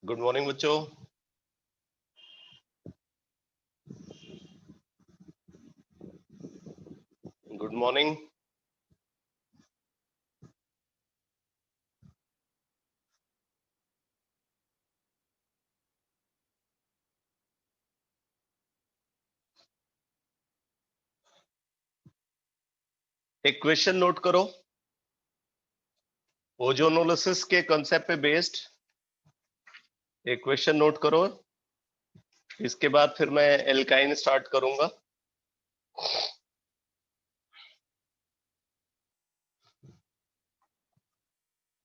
Good morning बच्चों। Good morning. एक question note करो, ओजोनोलिसिस के कॉन्सेप्ट पे बेस्ड एक क्वेश्चन नोट करो। इसके बाद फिर मैं एल्काइन स्टार्ट करूंगा।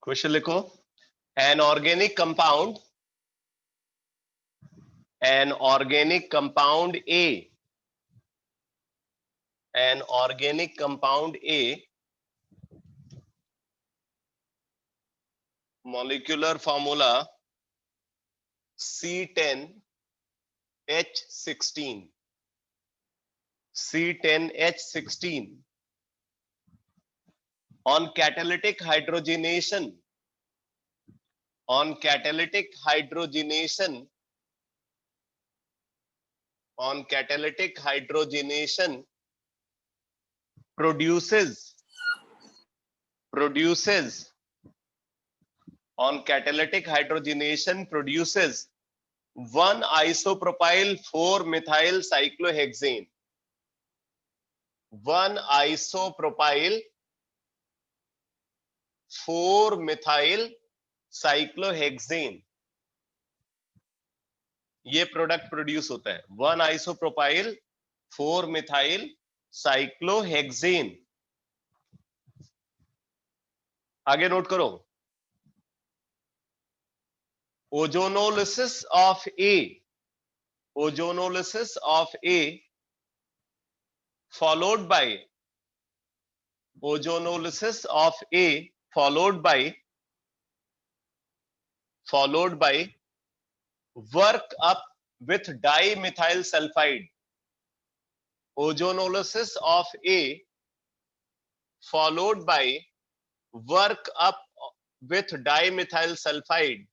क्वेश्चन लिखो। An organic compound A an organic compound A molecular formula C10H16 on catalytic hydrogenation produces on catalytic hydrogenation produces 1 isopropyl 4 methyl cyclohexane 1 isopropyl 4 methyl cyclohexane ये product produce होता है। 1 आइसोप्रोपाइल 4 मिथाइल साइक्लोहेक्सेन। आगे note करो। Ozonolysis of A followed by work up with dimethyl sulfide ozonolysis of A followed by work up with dimethyl sulfide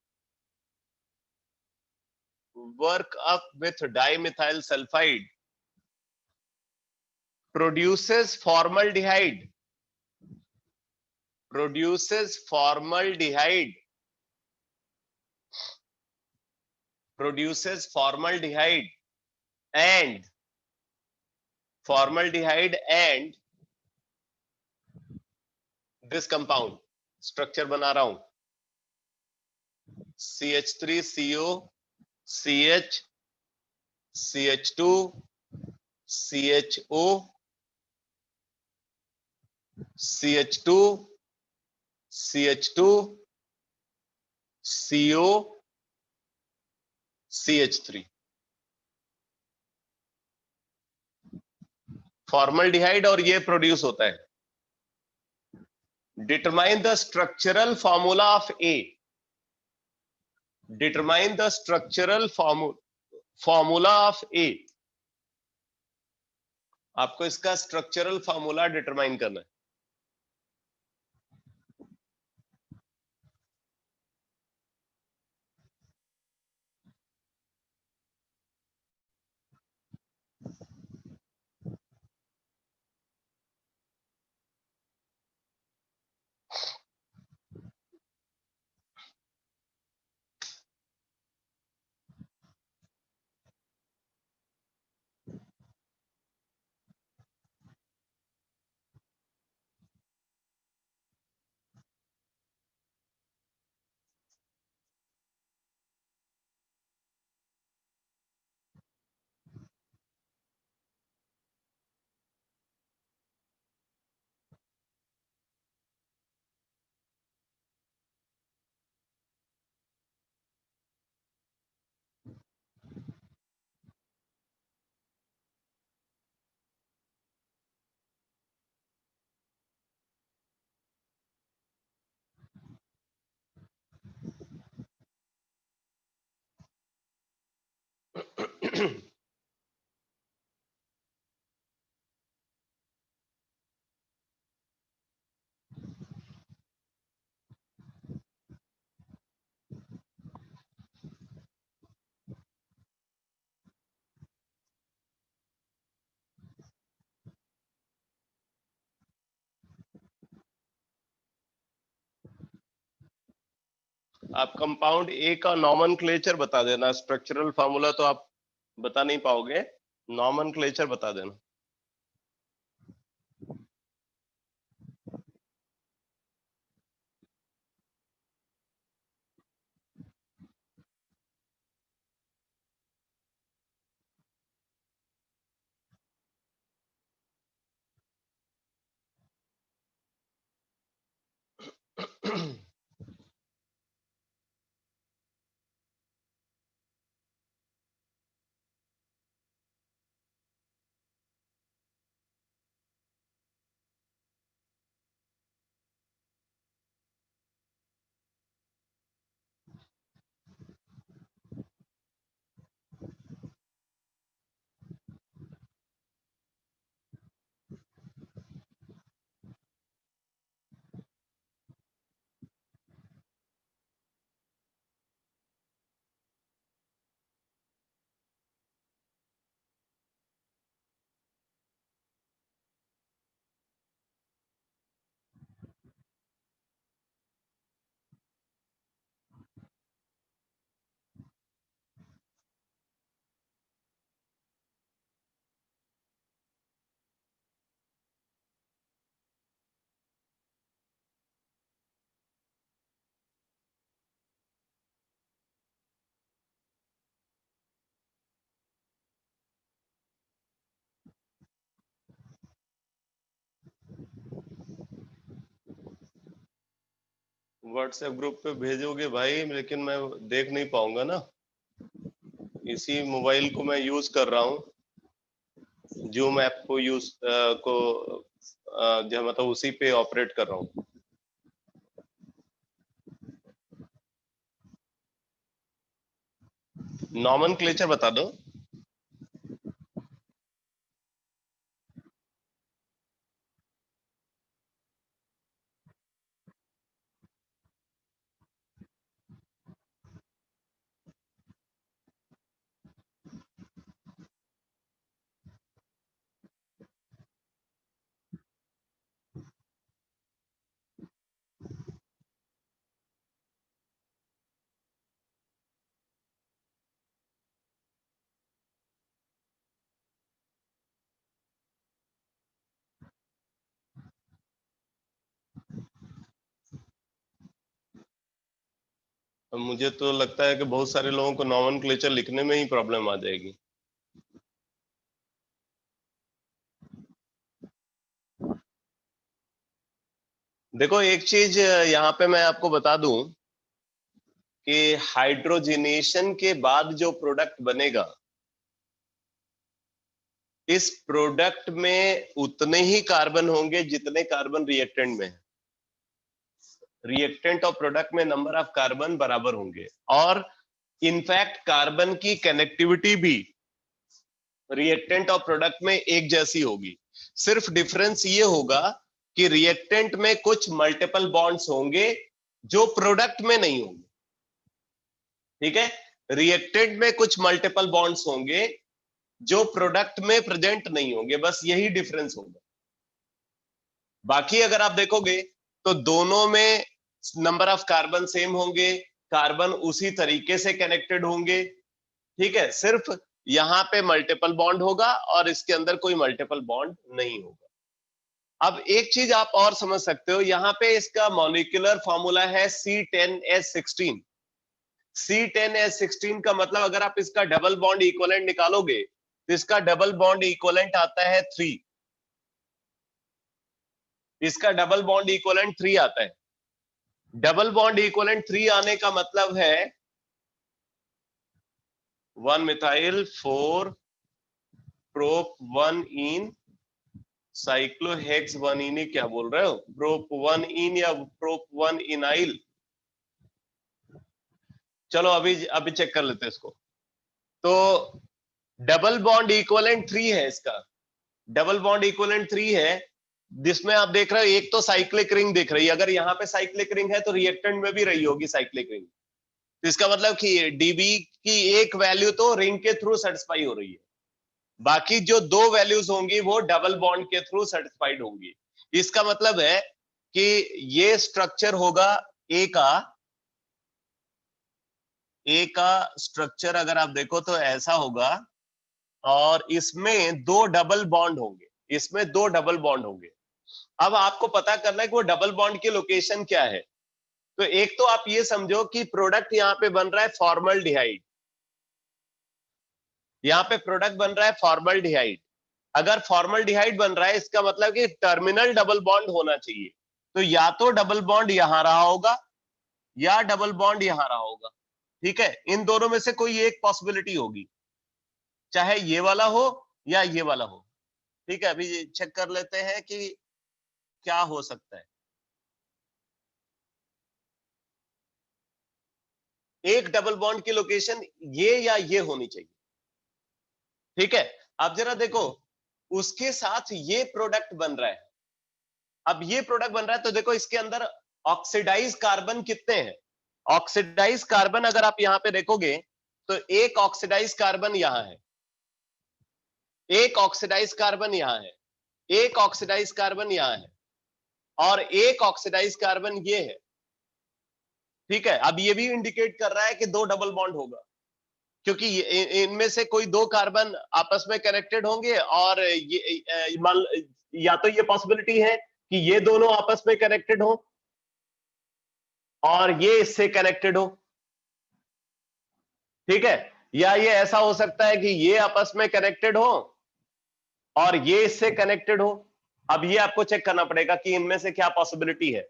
produces formaldehyde and this compound structure बना रहा हूं CH3CO CH CH2 CHO CH2 CH2 CO CH3 formaldehyde और ये produce होता है। Determine the structural formula of a आपको इसका structural formula determine करना है। आप कंपाउंड ए का नॉमेनक्लेचर बता देना, स्ट्रक्चरल फार्मूला तो आप बता नहीं पाओगे, नॉमेनक्लेचर बता देना। व्हाट्सएप ग्रुप पे भेजोगे भाई, लेकिन मैं देख नहीं पाऊंगा ना, इसी मोबाइल को मैं यूज कर रहा हूँ, जूम ऐप को यूज को जो मतलब उसी पे ऑपरेट कर रहा हूँ। नॉमेनक्लेचर बता दो। मुझे तो लगता है कि बहुत सारे लोगों को नॉमेनक्लेचर लिखने में ही प्रॉब्लम आ जाएगी। देखो एक चीज यहाँ पे मैं आपको बता दूं कि हाइड्रोजिनेशन के बाद जो प्रोडक्ट बनेगा, इस प्रोडक्ट में उतने ही कार्बन होंगे जितने कार्बन रिएक्टेंट में है। रिएक्टेंट और प्रोडक्ट में नंबर ऑफ कार्बन बराबर होंगे, और इनफैक्ट कार्बन की कनेक्टिविटी भी रिएक्टेंट और प्रोडक्ट में एक जैसी होगी। सिर्फ डिफरेंस ये होगा कि रिएक्टेंट में कुछ मल्टीपल बॉन्ड्स होंगे जो प्रोडक्ट में नहीं होंगे। ठीक है, रिएक्टेंट में कुछ मल्टीपल बॉन्ड्स होंगे जो प्रोडक्ट में प्रेजेंट नहीं होंगे, बस यही डिफरेंस होगा। बाकी अगर आप देखोगे तो दोनों में नंबर ऑफ कार्बन सेम होंगे, कार्बन उसी तरीके से कनेक्टेड होंगे। ठीक है, सिर्फ यहां पे मल्टीपल बॉन्ड होगा और इसके अंदर कोई मल्टीपल बॉन्ड नहीं होगा। अब एक चीज आप और समझ सकते हो, यहां पे इसका मॉलिक्यूलर फॉर्मूला है C10H16। C10H16 का मतलब अगर आप इसका डबल बॉन्ड इक्विवेलेंट निकालोगे तो इसका डबल बॉन्ड इक्विवेलेंट आता है 3। इसका डबल बॉन्ड इक्विवेलेंट 3 आता है। डबल बॉन्ड इक्विवेलेंट 3 आने का मतलब है 1 मिथाइल 4 प्रोप 1 इन साइक्लोहेक्स 1 इन, क्या बोल रहे हो, प्रोप 1 इन या प्रोप 1 इनाइल। चलो अभी अभी चेक कर लेते हैं इसको। तो डबल बॉन्ड इक्विवेलेंट 3 है इसका, डबल बॉन्ड इक्विवेलेंट 3 है, जिसमें आप देख रहे हो एक तो साइक्लिक रिंग दिख रही है। अगर यहाँ पे साइक्लिक रिंग है तो रिएक्टेंट में भी रही होगी साइक्लिक रिंग। तो इसका मतलब कि डीबी की एक वैल्यू तो रिंग के थ्रू सेटिस्फाई हो रही है, बाकी जो दो वैल्यूज होंगी वो डबल बॉन्ड के थ्रू सेटिस्फाइड होंगी। इसका मतलब है कि ये स्ट्रक्चर होगा ए का, ए का स्ट्रक्चर अगर आप देखो तो ऐसा होगा, और इसमें दो डबल बॉन्ड होंगे, इसमें दो डबल बॉन्ड होंगे। अब आपको पता करना है कि वो डबल बॉन्ड की लोकेशन क्या है। तो एक तो आप ये समझो कि प्रोडक्ट यहाँ पे बन रहा है फॉर्मल्डिहाइड, यहाँ पे प्रोडक्ट बन रहा है फॉर्मल्डिहाइड। अगर फॉर्मल्डिहाइड बन रहा है इसका मतलब कि टर्मिनल डबल बॉन्ड होना चाहिए। तो या तो डबल बॉन्ड यहां रहा होगा या डबल बॉन्ड यहां रहा होगा। ठीक है, इन दोनों में से कोई एक पॉसिबिलिटी होगी, चाहे ये वाला हो या ये वाला हो। ठीक है, अभी चेक कर लेते हैं कि क्या हो सकता है। एक डबल बॉन्ड की लोकेशन ये या ये होनी चाहिए। ठीक है, अब जरा देखो, उसके साथ ये प्रोडक्ट बन रहा है। अब ये प्रोडक्ट बन रहा है तो देखो इसके अंदर ऑक्सीडाइज कार्बन कितने हैं। ऑक्सीडाइज कार्बन अगर आप यहां पे देखोगे तो एक ऑक्सीडाइज कार्बन यहां है, एक ऑक्सीडाइज कार्बन यहां है, एक ऑक्सीडाइज कार्बन यहां है, और एक ऑक्सीडाइज कार्बन ये है। ठीक है, अब ये भी इंडिकेट कर रहा है कि दो डबल बॉन्ड होगा, क्योंकि इनमें से कोई दो कार्बन आपस में कनेक्टेड होंगे, और ये मान, या तो ये पॉसिबिलिटी है कि ये दोनों आपस में कनेक्टेड हो और ये इससे कनेक्टेड हो। ठीक है, या ये ऐसा हो सकता है कि ये आपस में कनेक्टेड हो और ये इससे कनेक्टेड हो। अब ये आपको चेक करना पड़ेगा कि इनमें से क्या पॉसिबिलिटी है।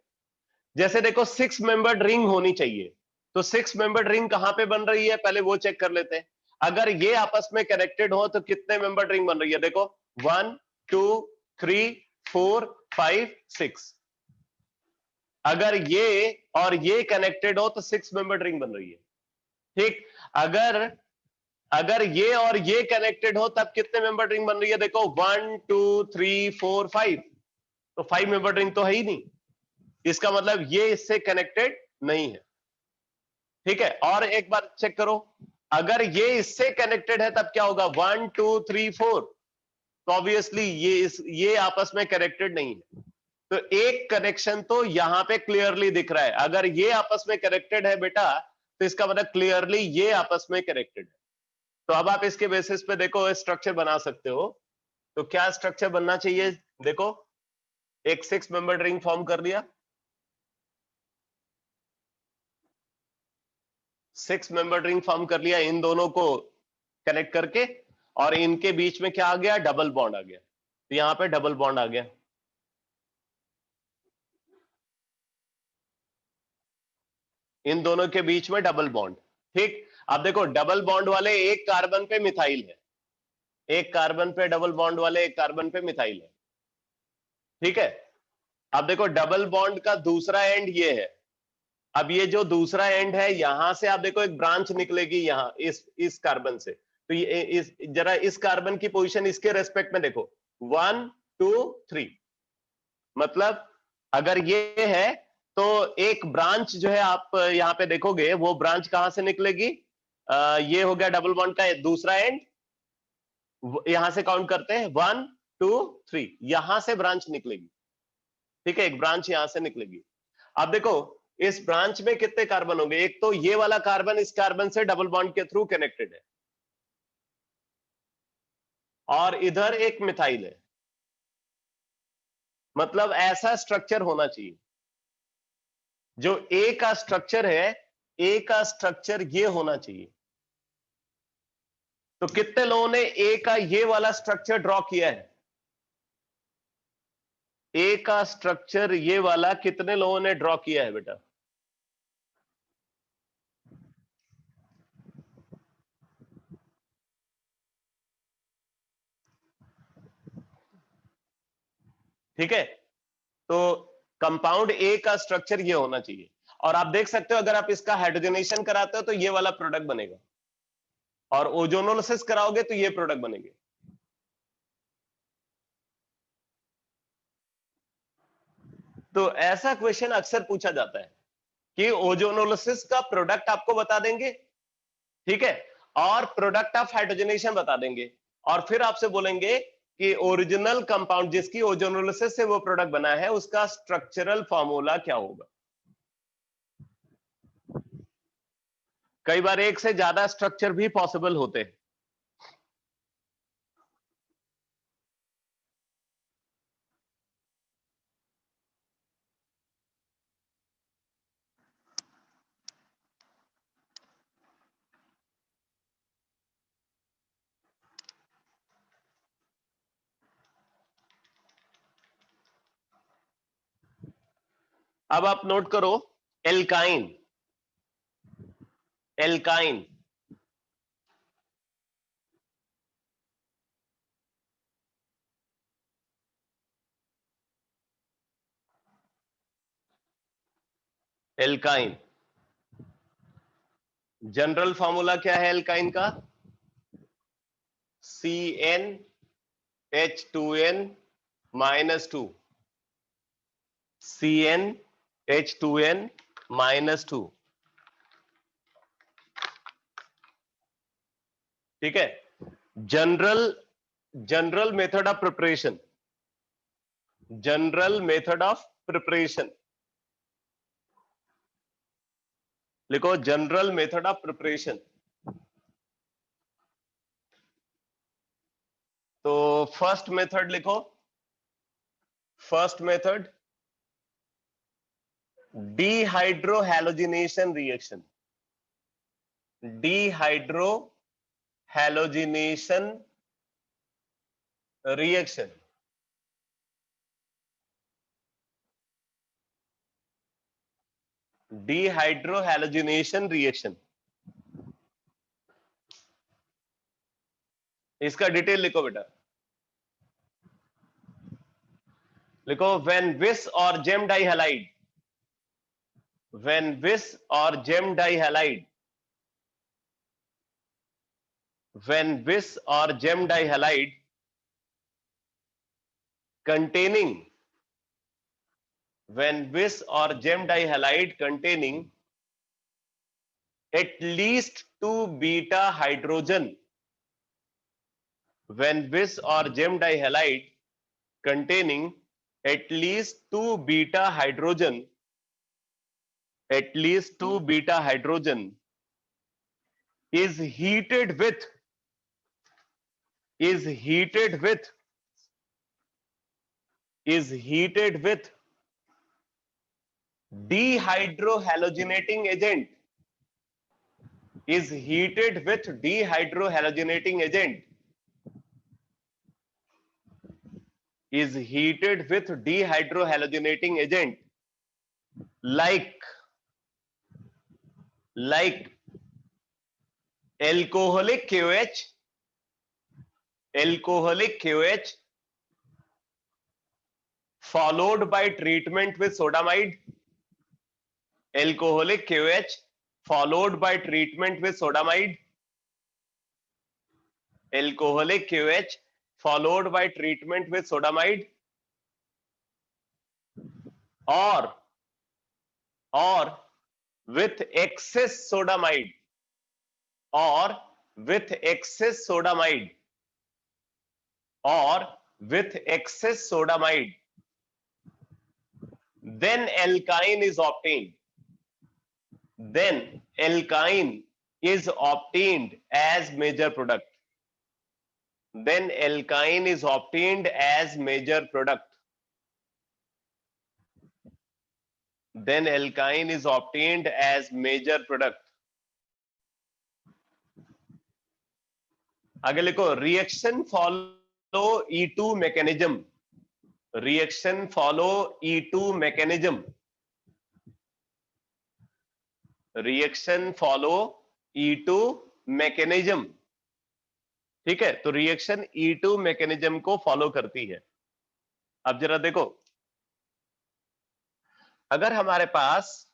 जैसे देखो 6 मेंबर्ड रिंग होनी चाहिए, तो 6 मेंबर्ड रिंग कहां पे बन रही है पहले वो चेक कर लेते हैं। अगर ये आपस में कनेक्टेड हो तो कितने मेंबर्ड रिंग बन रही है, देखो 1 2 3 4 5 6। अगर ये और ये कनेक्टेड हो तो 6 मेंबर्ड रिंग बन रही है। ठीक, अगर अगर ये और ये कनेक्टेड हो तब कितने मेंबर रिंग बन रही है, देखो 1 2 3 4 5। तो 5 मेंबर रिंग तो है ही नहीं, इसका मतलब ये इससे कनेक्टेड नहीं है। ठीक है, और एक बार चेक करो, अगर ये इससे कनेक्टेड है तब क्या होगा, 1 2 3 4। तो ऑब्वियसली ये आपस में कनेक्टेड नहीं है। तो एक कनेक्शन तो यहां पे क्लियरली दिख रहा है, अगर ये आपस में कनेक्टेड है बेटा तो इसका मतलब क्लियरली ये आपस में कनेक्टेड है। तो अब आप इसके बेसिस पे देखो स्ट्रक्चर बना सकते हो। तो क्या स्ट्रक्चर बनना चाहिए, देखो एक 6 मेंबर्ड रिंग फॉर्म कर लिया, 6 मेंबर्ड रिंग फॉर्म कर लिया इन दोनों को कनेक्ट करके, और इनके बीच में क्या आ गया, डबल बॉन्ड आ गया। तो यहां पे डबल बॉन्ड आ गया, इन दोनों के बीच में डबल बॉन्ड। ठीक, अब देखो डबल बॉन्ड वाले एक कार्बन पे मिथाइल है, एक कार्बन पे डबल बॉन्ड वाले एक कार्बन पे मिथाइल है। ठीक है, अब देखो डबल बॉन्ड का दूसरा एंड ये है। अब ये जो दूसरा एंड है यहां से आप देखो एक ब्रांच निकलेगी यहां इस कार्बन से। तो ये इस जरा इस कार्बन की पोजीशन इसके रेस्पेक्ट में देखो, 1 2 3। मतलब अगर ये है तो एक ब्रांच जो है आप यहाँ पे देखोगे वो ब्रांच कहां से निकलेगी, ये हो गया डबल बॉन्ड का दूसरा एंड। यहां से काउंट करते हैं 1 2 3, यहां से ब्रांच निकलेगी। ठीक है, एक ब्रांच यहां से निकलेगी। अब देखो इस ब्रांच में कितने कार्बन होंगे, एक तो ये वाला कार्बन इस कार्बन से डबल बॉन्ड के थ्रू कनेक्टेड है, और इधर एक मिथाइल है। मतलब ऐसा स्ट्रक्चर होना चाहिए, जो ए का स्ट्रक्चर है, ए का स्ट्रक्चर ये होना चाहिए। तो कितने लोगों ने ए का ये वाला स्ट्रक्चर ड्रॉ किया है, ए का स्ट्रक्चर ये वाला कितने लोगों ने ड्रॉ किया है बेटा। ठीक है, तो कंपाउंड ए का स्ट्रक्चर ये होना चाहिए। और आप देख सकते हो अगर आप इसका हाइड्रोजनेशन कराते हो तो ये वाला प्रोडक्ट बनेगा, और ओजोनोलिसिस कराओगे तो ये प्रोडक्ट बनेंगे। तो ऐसा क्वेश्चन अक्सर पूछा जाता है कि ओजोनोलिसिस का प्रोडक्ट आपको बता देंगे, ठीक है, और प्रोडक्ट ऑफ हाइड्रोजनेशन बता देंगे, और फिर आपसे बोलेंगे कि ओरिजिनल कंपाउंड जिसकी ओजोनोलिसिस से वो प्रोडक्ट बना है उसका स्ट्रक्चरल फॉर्मूला क्या होगा। कई बार एक से ज्यादा स्ट्रक्चर भी पॉसिबल होते हैं। अब आप नोट करो, alkyne, alkyne alkyne general formula क्या है एल्काइन का? CnH2n-2, CnH2n-2, ठीक है। General method of preparation, general method of preparation लिखो, जनरल मेथड ऑफ प्रिपरेशन। तो फर्स्ट मेथड लिखो, first method dehydrohalogenation reaction, dehydrohalogenation reaction. Dehydrohalogenation reaction, इसका डिटेल लिखो बेटा, लिखो when vic or gem dihalide, when Vis or gem dihalide, when Vis or gem dihalide containing, when Vis or gem dihalide containing at least 2 beta hydrogen, when Vis or gem dihalide containing at least 2 beta hydrogen, at least 2 beta hydrogen is heated with, is heated with, is heated with dehydrohalogenating agent, is heated with dehydrohalogenating agent, is heated with dehydrohalogenating agent like alcoholic KOH, alcoholic KOH followed by treatment with sodamide, alcoholic KOH followed by treatment with sodamide, alcoholic KOH followed by treatment with sodamide, or with excess sodamide, or with excess sodamide, or with excess sodamide, then alkyne is obtained, then alkyne is obtained as major product, then alkyne is obtained as major product, then alkyne is obtained as major product। आगे लिखो, reaction follow E2 mechanism, reaction follow E2 mechanism, reaction follow E2 mechanism, ठीक है। तो reaction E2 mechanism को follow करती है। अब जरा देखो, अगर हमारे पास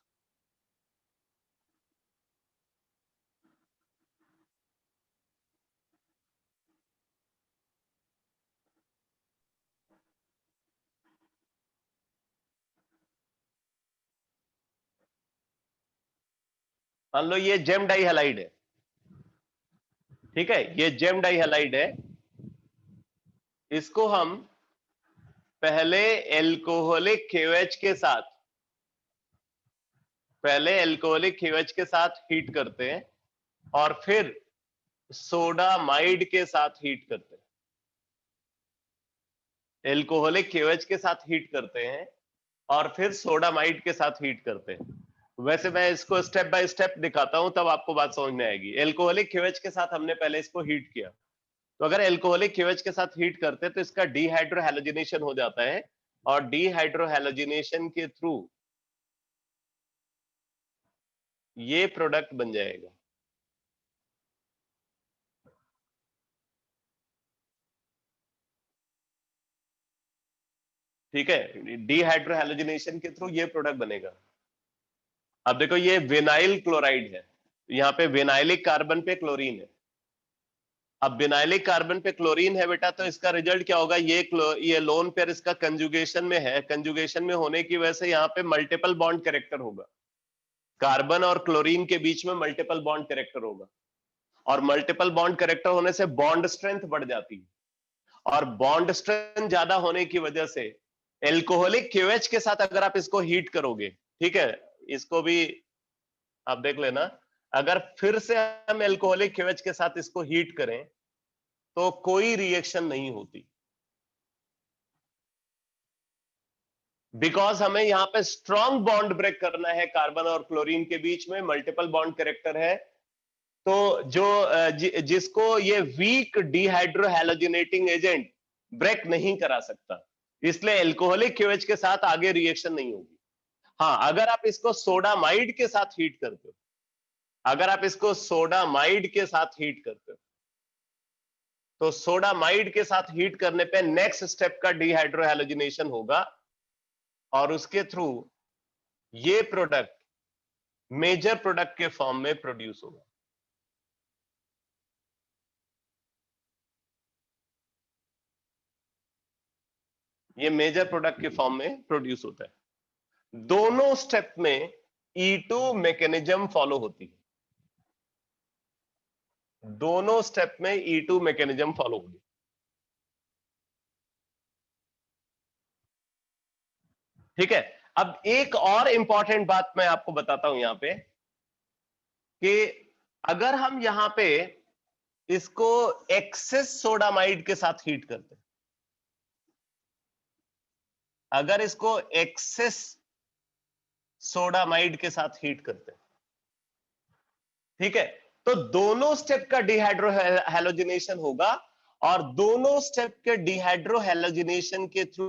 मान लो ये जेम डाइहैलाइड है, ठीक है, ये जेम डाइहैलाइड है, इसको हम पहले एल्कोहलिक KOH के साथ, पहले एल्कोहलिक KOH के साथ हीट करते हैं, और फिर सोडामाइड के साथ हीट करते हैं, एल्कोहलिक KOH के साथ हीट करते हैं और फिर सोडामाइड के साथ हीट करते हैं। वैसे मैं इसको स्टेप बाय स्टेप दिखाता हूं, तब आपको बात समझ में आएगी। एल्कोहलिक KOH के साथ हमने पहले इसको हीट किया, तो अगर एल्कोहलिक KOH के साथ हीट करते हैं तो इसका डीहाइड्रोहैलोजिनेशन हो जाता है और डीहाइड्रोहैलोजिनेशन के थ्रू ये प्रोडक्ट बन जाएगा। ठीक है, डीहाइड्रोहैलोजिनेशन के थ्रू ये प्रोडक्ट बनेगा। अब देखो ये विनाइल क्लोराइड है, यहाँ पे विनाइलिक कार्बन पे क्लोरीन है। अब विनाइलिक कार्बन पे क्लोरीन है बेटा, तो इसका रिजल्ट क्या होगा, ये लोन पेयर इसका कंजुगेशन में है, कंजुगेशन में होने की वजह से यहाँ पे मल्टीपल बॉन्ड कैरेक्टर होगा, कार्बन और क्लोरीन के बीच में मल्टीपल बॉन्ड कैरेक्टर होगा, और मल्टीपल बॉन्ड कैरेक्टर होने से बॉन्ड स्ट्रेंथ बढ़ जाती है, और बॉन्ड स्ट्रेंथ ज्यादा होने की वजह से एल्कोहलिक KOH के साथ अगर आप इसको हीट करोगे, ठीक है, इसको भी आप देख लेना, अगर फिर से हम एल्कोहलिक KOH के साथ इसको हीट करें तो कोई रिएक्शन नहीं होती, बिकॉज हमें यहां पे स्ट्रॉन्ग बॉन्ड ब्रेक करना है, कार्बन और क्लोरीन के बीच में मल्टीपल बॉन्ड कैरेक्टर है, तो जिसको ये वीक डिहाइड्रोहैलोजिनेटिंग एजेंट ब्रेक नहीं करा सकता, इसलिए एल्कोहलिक KOH के साथ आगे रिएक्शन नहीं होगी। हाँ, अगर आप इसको सोडामाइड के साथ हीट करते हो, अगर आप इसको सोडामाइड के साथ हीट करते हो, तो सोडामाइड के साथ हीट करने पे नेक्स्ट स्टेप का डिहाइड्रोहैलोजिनेशन होगा और उसके थ्रू ये प्रोडक्ट मेजर प्रोडक्ट के फॉर्म में प्रोड्यूस होगा। ये मेजर प्रोडक्ट के फॉर्म में प्रोड्यूस होता है। दोनों स्टेप में E2 मैकेनिज्म फॉलो होती है, दोनों स्टेप में E2 मैकेनिज्म फॉलो होगी। ठीक है, अब एक और इंपॉर्टेंट बात मैं आपको बताता हूं यहां पे, कि अगर हम यहां पे इसको एक्सेस सोडामाइड के साथ हीट करते हैं, अगर इसको एक्सेस सोडामाइड के साथ हीट करते हैं, ठीक है, तो दोनों स्टेप का डिहाइड्रोहैलोजिनेशन होगा और दोनों स्टेप के डिहाइड्रोहैलोजिनेशन के थ्रू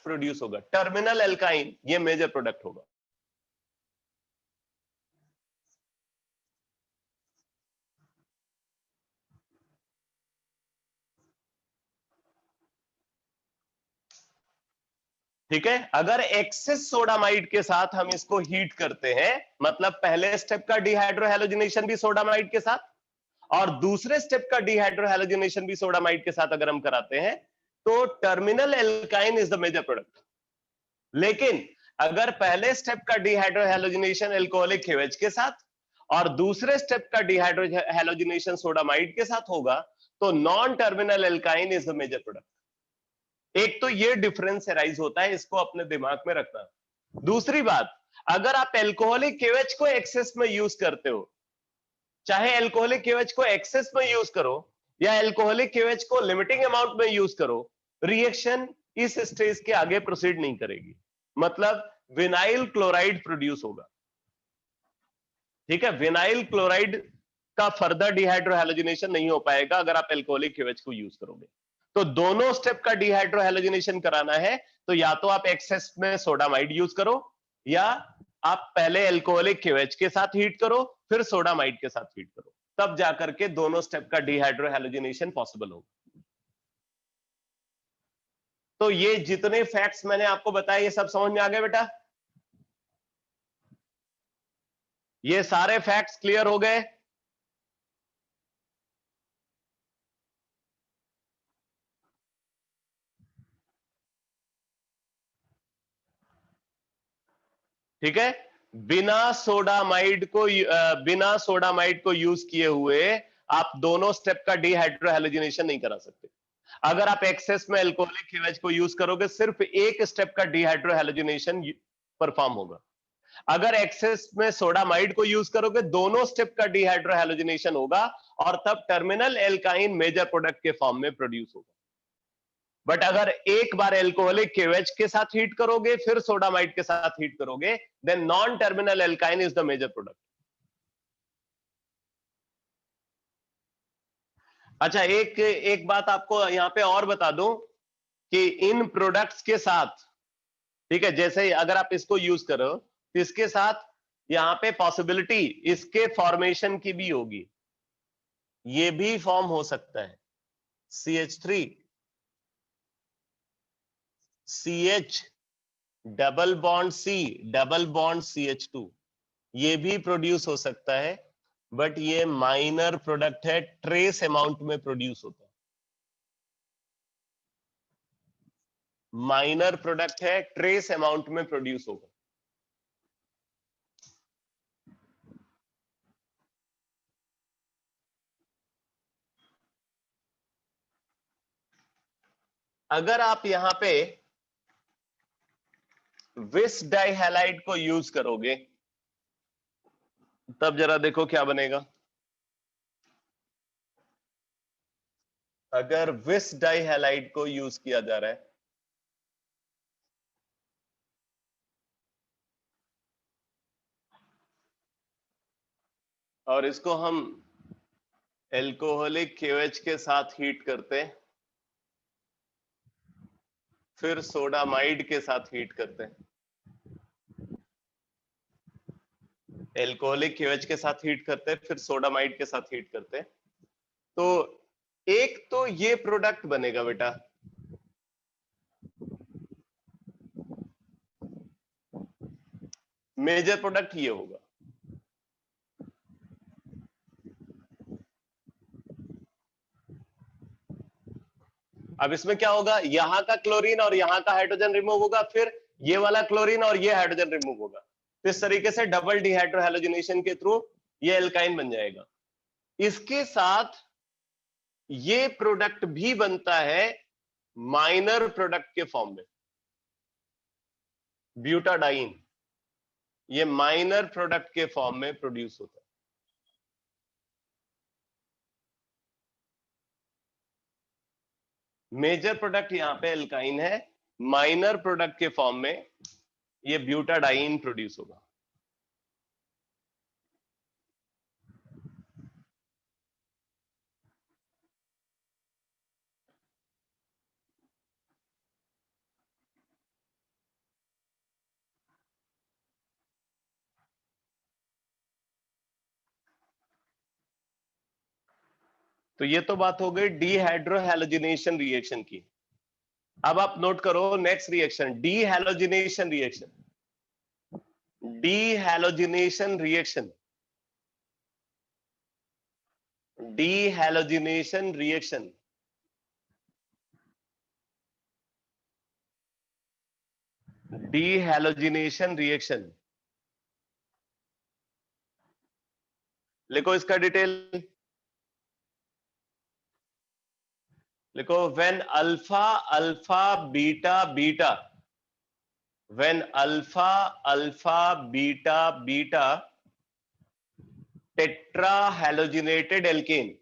प्रोड्यूस होगा, टर्मिनल एल्काइन, ये मेजर प्रोडक्ट होगा। ठीक है, अगर एक्सेस सोडामाइड के साथ हम इसको हीट करते हैं, मतलब पहले स्टेप का डिहाइड्रोहैलोजिनेशन भी सोडामाइड के साथ और दूसरे स्टेप का डिहाइड्रोहैलोजिनेशन भी सोडामाइड के साथ अगर हम कराते हैं, तो terminal alkyne is the major product. लेकिन अगर पहले स्टेप का डिहाइड्रोहैलोजिनेशन एल्कोहलिक KOH के साथ और दूसरे स्टेप का डिहाइड्रोहैलोजिनेशन सोडामाइड के साथ होगा, तो non terminal alkyne is the major product. एक तो ये डिफरेंस राइज होता है, इसको अपने दिमाग में रखना। दूसरी बात, अगर आप एल्कोहलिक KOH को एक्सेस में यूज करते हो, चाहे एल्कोहलिक KOH को एक्सेस में यूज करो या एल्कोहलिक KOH को लिमिटिंग अमाउंट में यूज करो, रिएक्शन इस स्टेज के आगे प्रोसीड नहीं करेगी, मतलब विनाइल क्लोराइड प्रोड्यूस होगा। ठीक है, विनाइल क्लोराइड का फर्दर डिहाइड्रोहैलोजिनेशन नहीं हो पाएगा अगर आप एल्कोहलिक KOH को यूज करोगे। तो दोनों स्टेप का डिहाइड्रोहैलोजिनेशन कराना है, तो या तो आप एक्सेस में सोडामाइड यूज करो या आप पहले एल्कोहलिक KOH के साथ हीट करो, फिर सोडामाइड के साथ हीट करो, तब जाकर के दोनों स्टेप का डिहाइड्रोहैलोजिनेशन पॉसिबल होगा। तो ये जितने फैक्ट्स मैंने आपको बताए, ये सब समझ में आ गए बेटा? ये सारे फैक्ट्स क्लियर हो गए? ठीक है, बिना सोडामाइड को यूज किए हुए आप दोनों स्टेप का डिहाइड्रोहैलोजिनेशन नहीं करा सकते। अगर आप एक्सेस में एल्कोहलिक KOH को यूज करोगे सिर्फ एक स्टेप का डिहाइड्रोहैलोजिनेशन परफॉर्म होगा। अगर एक्सेस में सोडामाइड को यूज करोगे दोनों स्टेप का डिहाइड्रोहैलोजिनेशन होगा और तब टर्मिनल एल्काइन मेजर प्रोडक्ट के फॉर्म में प्रोड्यूस होगा। बट अगर एक बार एल्कोहलिक KOH के साथ हीट करोगे फिर सोडामाइड के साथ हीट करोगे then non terminal alkyne is the major product. अच्छा, एक बात आपको यहां पे और बता दूं कि इन प्रोडक्ट्स के साथ, ठीक है, जैसे अगर आप इसको यूज करो तो इसके साथ यहां पे पॉसिबिलिटी इसके फॉर्मेशन की भी होगी, ये भी फॉर्म हो सकता है CH3 CH double bond C double bond CH2, ये भी प्रोड्यूस हो सकता है, बट ये माइनर प्रोडक्ट है, ट्रेस अमाउंट में प्रोड्यूस होता है, माइनर प्रोडक्ट है, ट्रेस अमाउंट में प्रोड्यूस होगा। अगर आप यहां पे विस डाइहैलाइड को यूज करोगे तब जरा देखो क्या बनेगा। अगर विस डाइहैलाइड को यूज किया जा रहा है और इसको हम एल्कोहलिक KOH के साथ हीट करते हैं, फिर सोडामाइड के साथ हीट करते हैं, एल्कोहलिक KOH के साथ हीट करते हैं, फिर सोडामाइड के साथ हीट करते हैं, तो एक तो ये प्रोडक्ट बनेगा बेटा, मेजर प्रोडक्ट ये होगा। अब इसमें क्या होगा, यहां का क्लोरीन और यहां का हाइड्रोजन रिमूव होगा, फिर ये वाला क्लोरीन और ये हाइड्रोजन रिमूव होगा, तो इस तरीके से डबल डिहाइड्रोहैलोजिनेशन के थ्रू ये एल्काइन बन जाएगा। इसके साथ ये प्रोडक्ट भी बनता है माइनर प्रोडक्ट के फॉर्म में, ब्यूटाडाइन, ये माइनर प्रोडक्ट के फॉर्म में प्रोड्यूस होता है। मेजर प्रोडक्ट यहां पे एल्काइन है, माइनर प्रोडक्ट के फॉर्म में ये ब्यूटाडाइन प्रोड्यूस होगा। तो ये तो बात हो गई डीहाइड्रोहैलोजिनेशन रिएक्शन की। अब आप नोट करो next reaction, dehalogenation reaction, dehalogenation reaction, dehalogenation reaction, dehalogenation reaction, लिखो इसका डिटेल, लिखो when alpha alpha beta beta, when alpha alpha beta beta tetrahalogenated alkane,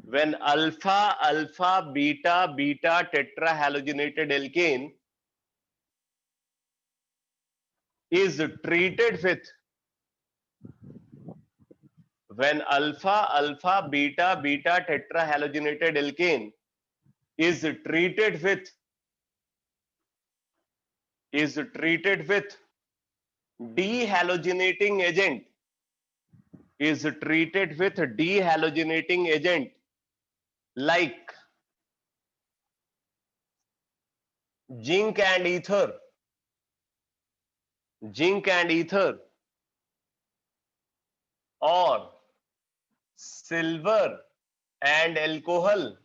when alpha alpha beta beta tetrahalogenated alkane is treated with, when alpha alpha beta beta tetrahalogenated alkane is treated with dehalogenating agent, is treated with dehalogenating agent like zinc and ether, zinc and ether, or silver and alcohol,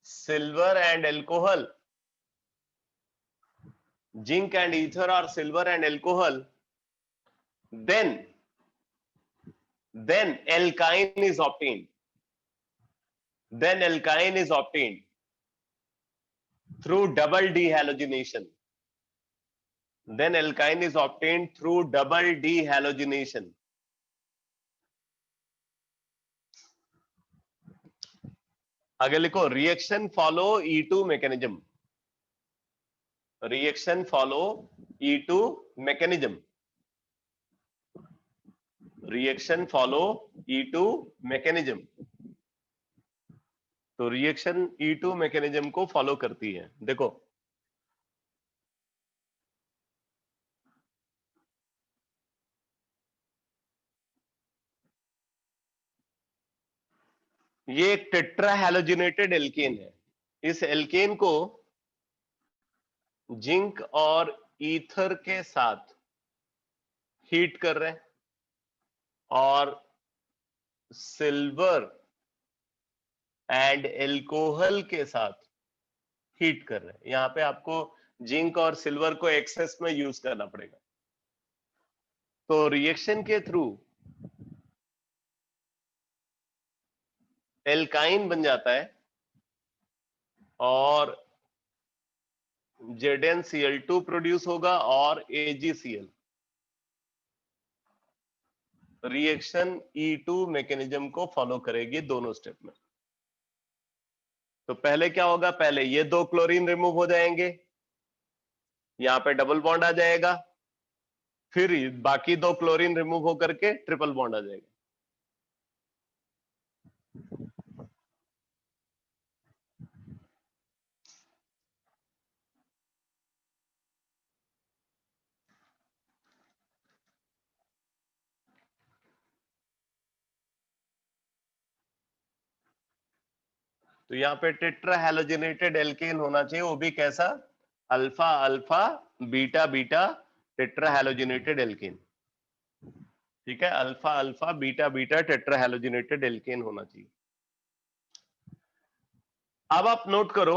silver and alcohol, zinc and ether or silver and alcohol, then alkyne is obtained, then alkyne is obtained through double dehalogenation. Then alkyne is obtained through double dehalogenation. आगे लिखो, reaction follow E2 mechanism. Reaction follow E2 mechanism. Reaction follow E2 mechanism. तो reaction E2 mechanism को follow करती है. देखो, ये एक टेट्राहैलोजिनेटेड alkene है. इस एल्केन को जिंक और ईथर के साथ हीट कर रहे हैं और सिल्वर एंड एल्कोहल के साथ हीट कर रहे हैं. यहां पे आपको जिंक और सिल्वर को एक्सेस में यूज करना पड़ेगा. तो रिएक्शन के थ्रू एल्काइन बन जाता है और ZnCl2 प्रोड्यूस होगा और AgCl. रिएक्शन E2 मैकेनिज्म को फॉलो करेगी दोनों स्टेप में. तो पहले क्या होगा, पहले ये 2 क्लोरीन रिमूव हो जाएंगे, यहां पे डबल बॉन्ड आ जाएगा, फिर बाकी 2 क्लोरीन रिमूव होकर के ट्रिपल बॉन्ड आ जाएगा. तो यहाँ पे टेट्राहैलोजिनेटेड एल्केन होना चाहिए, वो भी कैसा, alpha alpha beta beta tetrahalogenated alkane. ठीक है, alpha alpha beta beta tetrahalogenated alkane होना चाहिए. अब आप नोट करो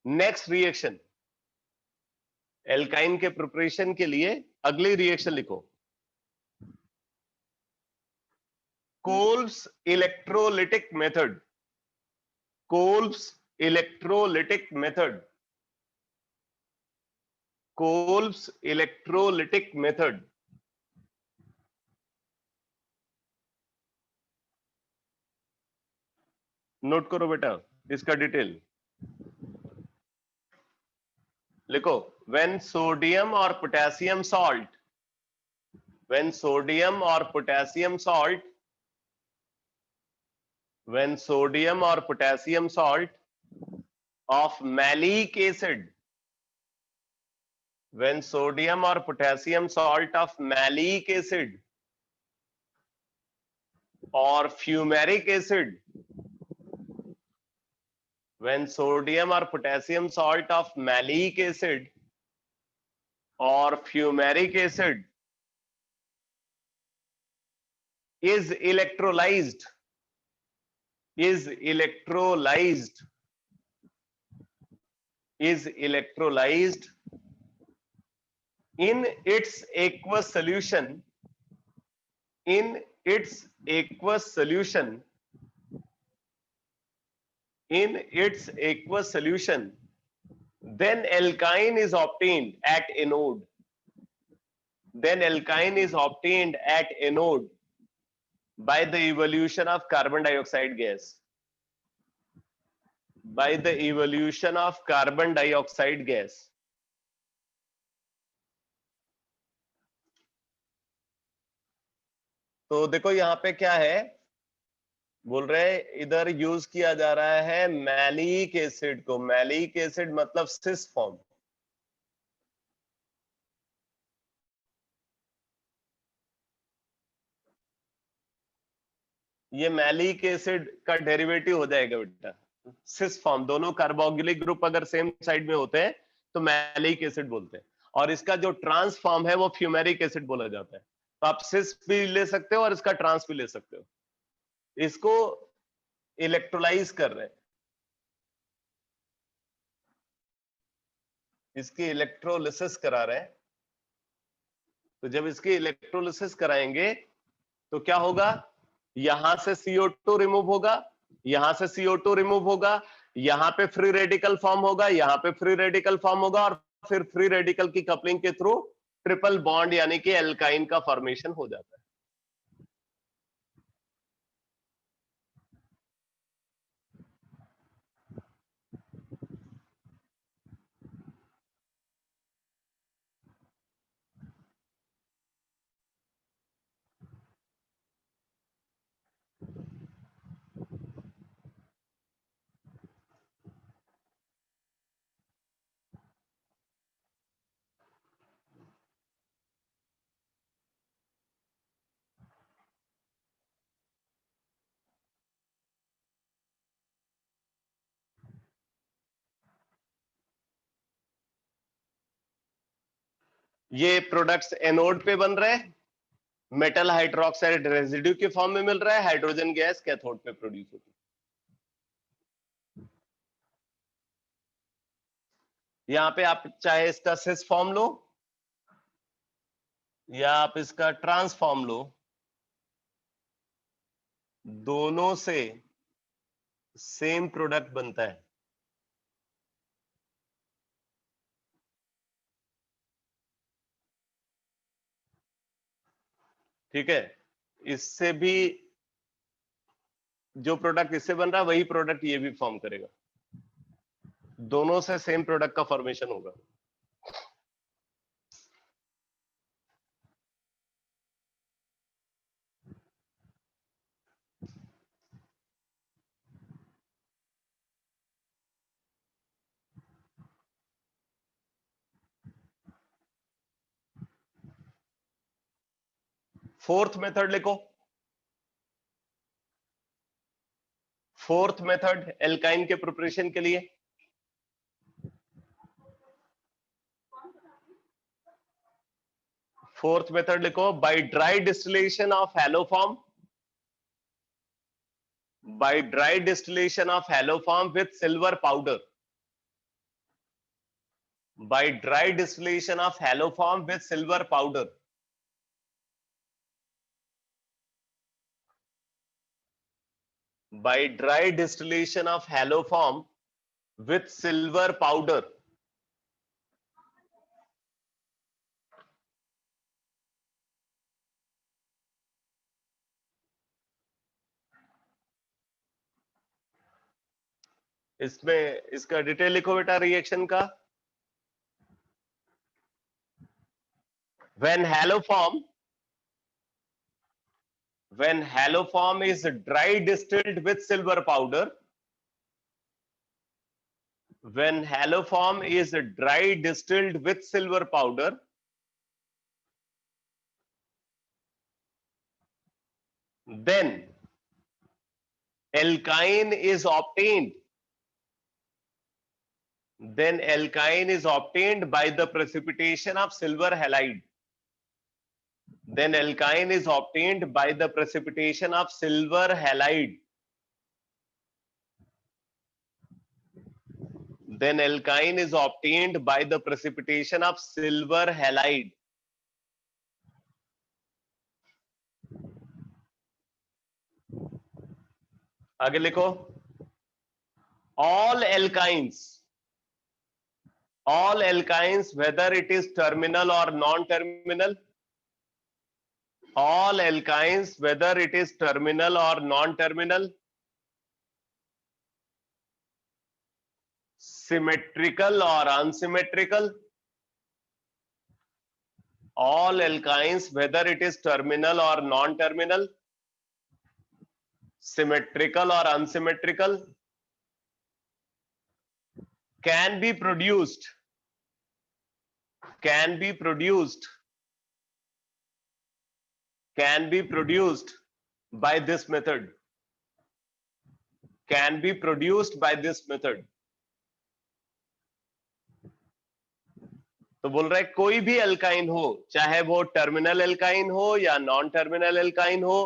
नेक्स्ट रिएक्शन, एल्काइन के प्रिपरेशन के लिए अगली रिएक्शन लिखो, Kolbe's electrolytic method. Kolbe's electrolytic method. Kolbe's electrolytic method. Note करो बेटा इसका डिटेल लिखो. व्हेन सोडियम और पोटेशियम सॉल्ट, व्हेन सोडियम और potassium salt, when sodium or potassium salt of malic acid, when sodium or potassium salt of malic acid or fumaric acid, when sodium or potassium salt of malic acid or fumaric acid is electrolyzed, is electrolyzed, is electrolyzed in its aqueous solution, in its aqueous solution, in its aqueous solution, then alkyne is obtained at anode. Then alkyne is obtained at anode by the evolution of carbon dioxide gas. By the evolution of carbon dioxide gas. तो देखो यहां पे क्या है, बोल रहे हैं इधर यूज किया जा रहा है मैलिक एसिड को. मैलिक एसिड मतलब सिस फॉर्म. ये मैलिक एसिड का डेरिवेटिव हो जाएगा बेटा, सिस फॉर्म. दोनों कार्बोक्सिलिक ग्रुप अगर सेम साइड में होते हैं तो मैलिक एसिड बोलते हैं, और इसका जो ट्रांस फॉर्म है वो फ्यूमेरिक एसिड बोला जाता है. तो आप सिस भी ले सकते हो और इसका ट्रांस भी ले सकते हो. इसको इलेक्ट्रोलाइज कर रहे हैं, इसकी इलेक्ट्रोलिसिस करा रहे हैं. तो जब इसकी इलेक्ट्रोलिसिस कराएंगे तो क्या होगा, यहां से CO2 रिमूव होगा यहां से CO2 रिमूव होगा, यहां पे फ्री रेडिकल फॉर्म होगा, यहां पे फ्री रेडिकल फॉर्म होगा, और फिर फ्री रेडिकल की कपलिंग के थ्रू ट्रिपल बॉन्ड यानी कि एल्काइन का फॉर्मेशन हो जाता है। ये प्रोडक्ट्स एनोड पे बन रहे हैं, मेटल हाइड्रोक्साइड रेजिड्यू के फॉर्म में मिल रहा है, हाइड्रोजन गैस कैथोड पे प्रोड्यूस होती है। यहां पे आप चाहे इसका सिस फॉर्म लो या आप इसका ट्रांसफॉर्म लो, दोनों से सेम प्रोडक्ट बनता है। ठीक है, इससे भी जो प्रोडक्ट इससे बन रहा है वही प्रोडक्ट ये भी फॉर्म करेगा, दोनों से सेम प्रोडक्ट का फॉर्मेशन होगा। फोर्थ मेथड लिखो, फोर्थ मेथड एल्काइन के प्रिपरेशन के लिए। फोर्थ मेथड लिखो, by dry distillation of hello form, by dry distillation of halo form with silver powder, by dry distillation of halo form with silver powder, by dry distillation of halo form with silver powder, इसमें इसका detail लिखो बेटा reaction का। when halo form is dry distilled with silver powder, when halo form is dry distilled with silver powder, then alkyne is obtained, then alkyne is obtained by the precipitation of silver halide, then alkyne is obtained by the precipitation of silver halide, then alkyne is obtained by the precipitation of silver halide. आगे लिखो, all alkynes whether it is terminal or non-terminal, all alkynes whether it is terminal or non-terminal, symmetrical or unsymmetrical, all alkynes whether it is terminal or non-terminal, symmetrical or unsymmetrical, can be produced by this method, can be produced by this method. तो बोल रहा है कोई भी alkyne हो, चाहे वो terminal alkyne हो या नॉन टर्मिनल एल्काइन हो,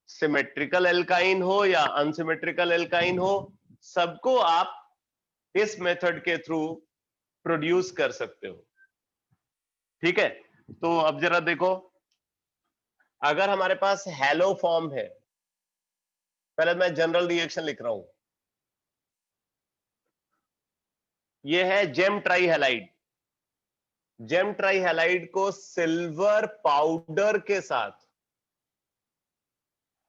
सिमेट्रिकल एल्काइन हो या अनसिमेट्रिकल एल्काइन हो, सबको आप इस मेथड के थ्रू प्रोड्यूस कर सकते हो। ठीक है, तो अब जरा देखो, अगर हमारे पास हैलो फॉर्म है, पहले मैं जनरल रिएक्शन लिख रहा हूं। ये है gem tri halide. Gem tri halide को सिल्वर पाउडर के साथ,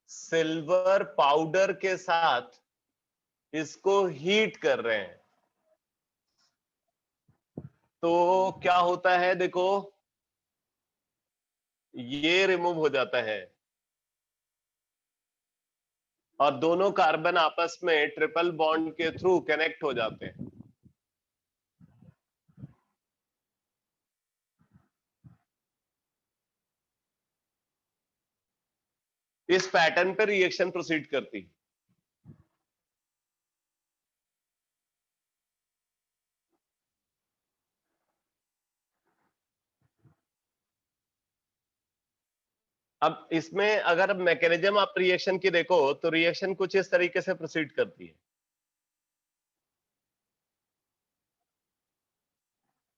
सिल्वर पाउडर के साथ इसको हीट कर रहे हैं। तो क्या होता है देखो, ये रिमूव हो जाता है और दोनों कार्बन आपस में ट्रिपल बॉन्ड के थ्रू कनेक्ट हो जाते हैं। इस पैटर्न पे रिएक्शन प्रोसीड करती। अब इसमें अगर मैकेनिज्म आप रिएक्शन की देखो तो रिएक्शन कुछ इस तरीके से प्रोसीड करती है।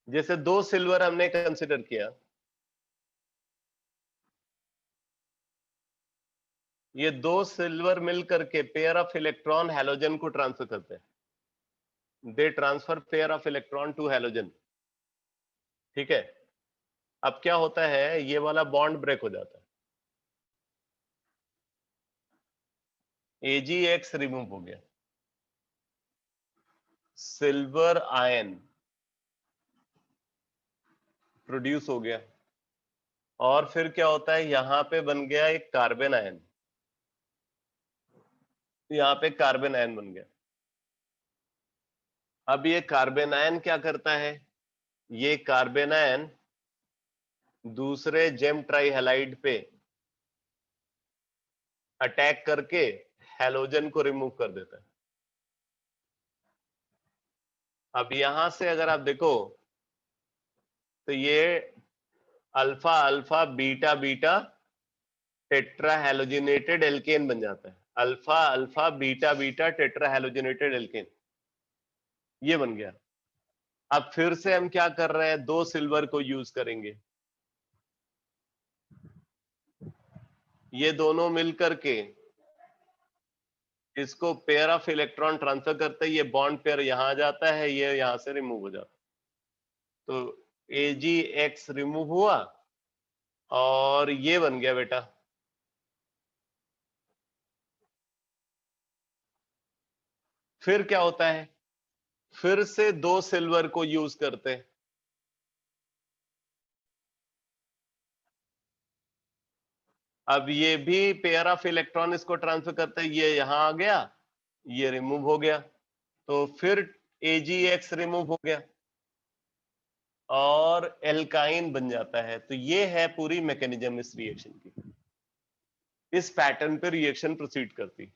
जैसे 2 सिल्वर हमने कंसिडर किया, ये 2 सिल्वर मिल करके पेयर ऑफ इलेक्ट्रॉन हैलोजन को ट्रांसफर करते हैं। They transfer pair of electron to halogen. ठीक है, अब क्या होता है, ये वाला बॉन्ड ब्रेक हो जाता है, AgX रिमूव हो गया, सिल्वर आयन प्रोड्यूस हो गया, और फिर क्या होता है, यहां पे बन गया एक कार्बन आयन, यहां पे कार्बन आयन बन गया। अब ये कार्बन आयन क्या करता है, ये कार्बन आयन दूसरे जेम ट्राई हैलाइड पे अटैक करके हैलोजन को रिमूव कर देता है। अब यहां से अगर आप देखो तो ये alpha alpha beta beta tetra halogenated alkane बन जाता है। Alpha alpha beta beta tetra halogenated alkane, ये बन गया। अब फिर से हम क्या कर रहे हैं, 2 सिल्वर को यूज करेंगे, ये दोनों मिलकर के इसको पेयर ऑफ इलेक्ट्रॉन ट्रांसफर करते हैं, ये बॉन्ड पेयर यहां आ जाता है, ये यहां से रिमूव हो जाता है। तो AgX रिमूव हुआ और ये बन गया बेटा। फिर क्या होता है, फिर से 2 सिल्वर को यूज करते हैं, अब ये भी पेयर ऑफ इलेक्ट्रॉन इसको ट्रांसफर करते हैं, ये यहां आ गया, ये रिमूव हो गया, तो फिर AgX रिमूव हो गया और एल्काइन बन जाता है। तो ये है पूरी मैकेनिज्म इस रिएक्शन की, इस पैटर्न पे रिएक्शन प्रोसीड करती।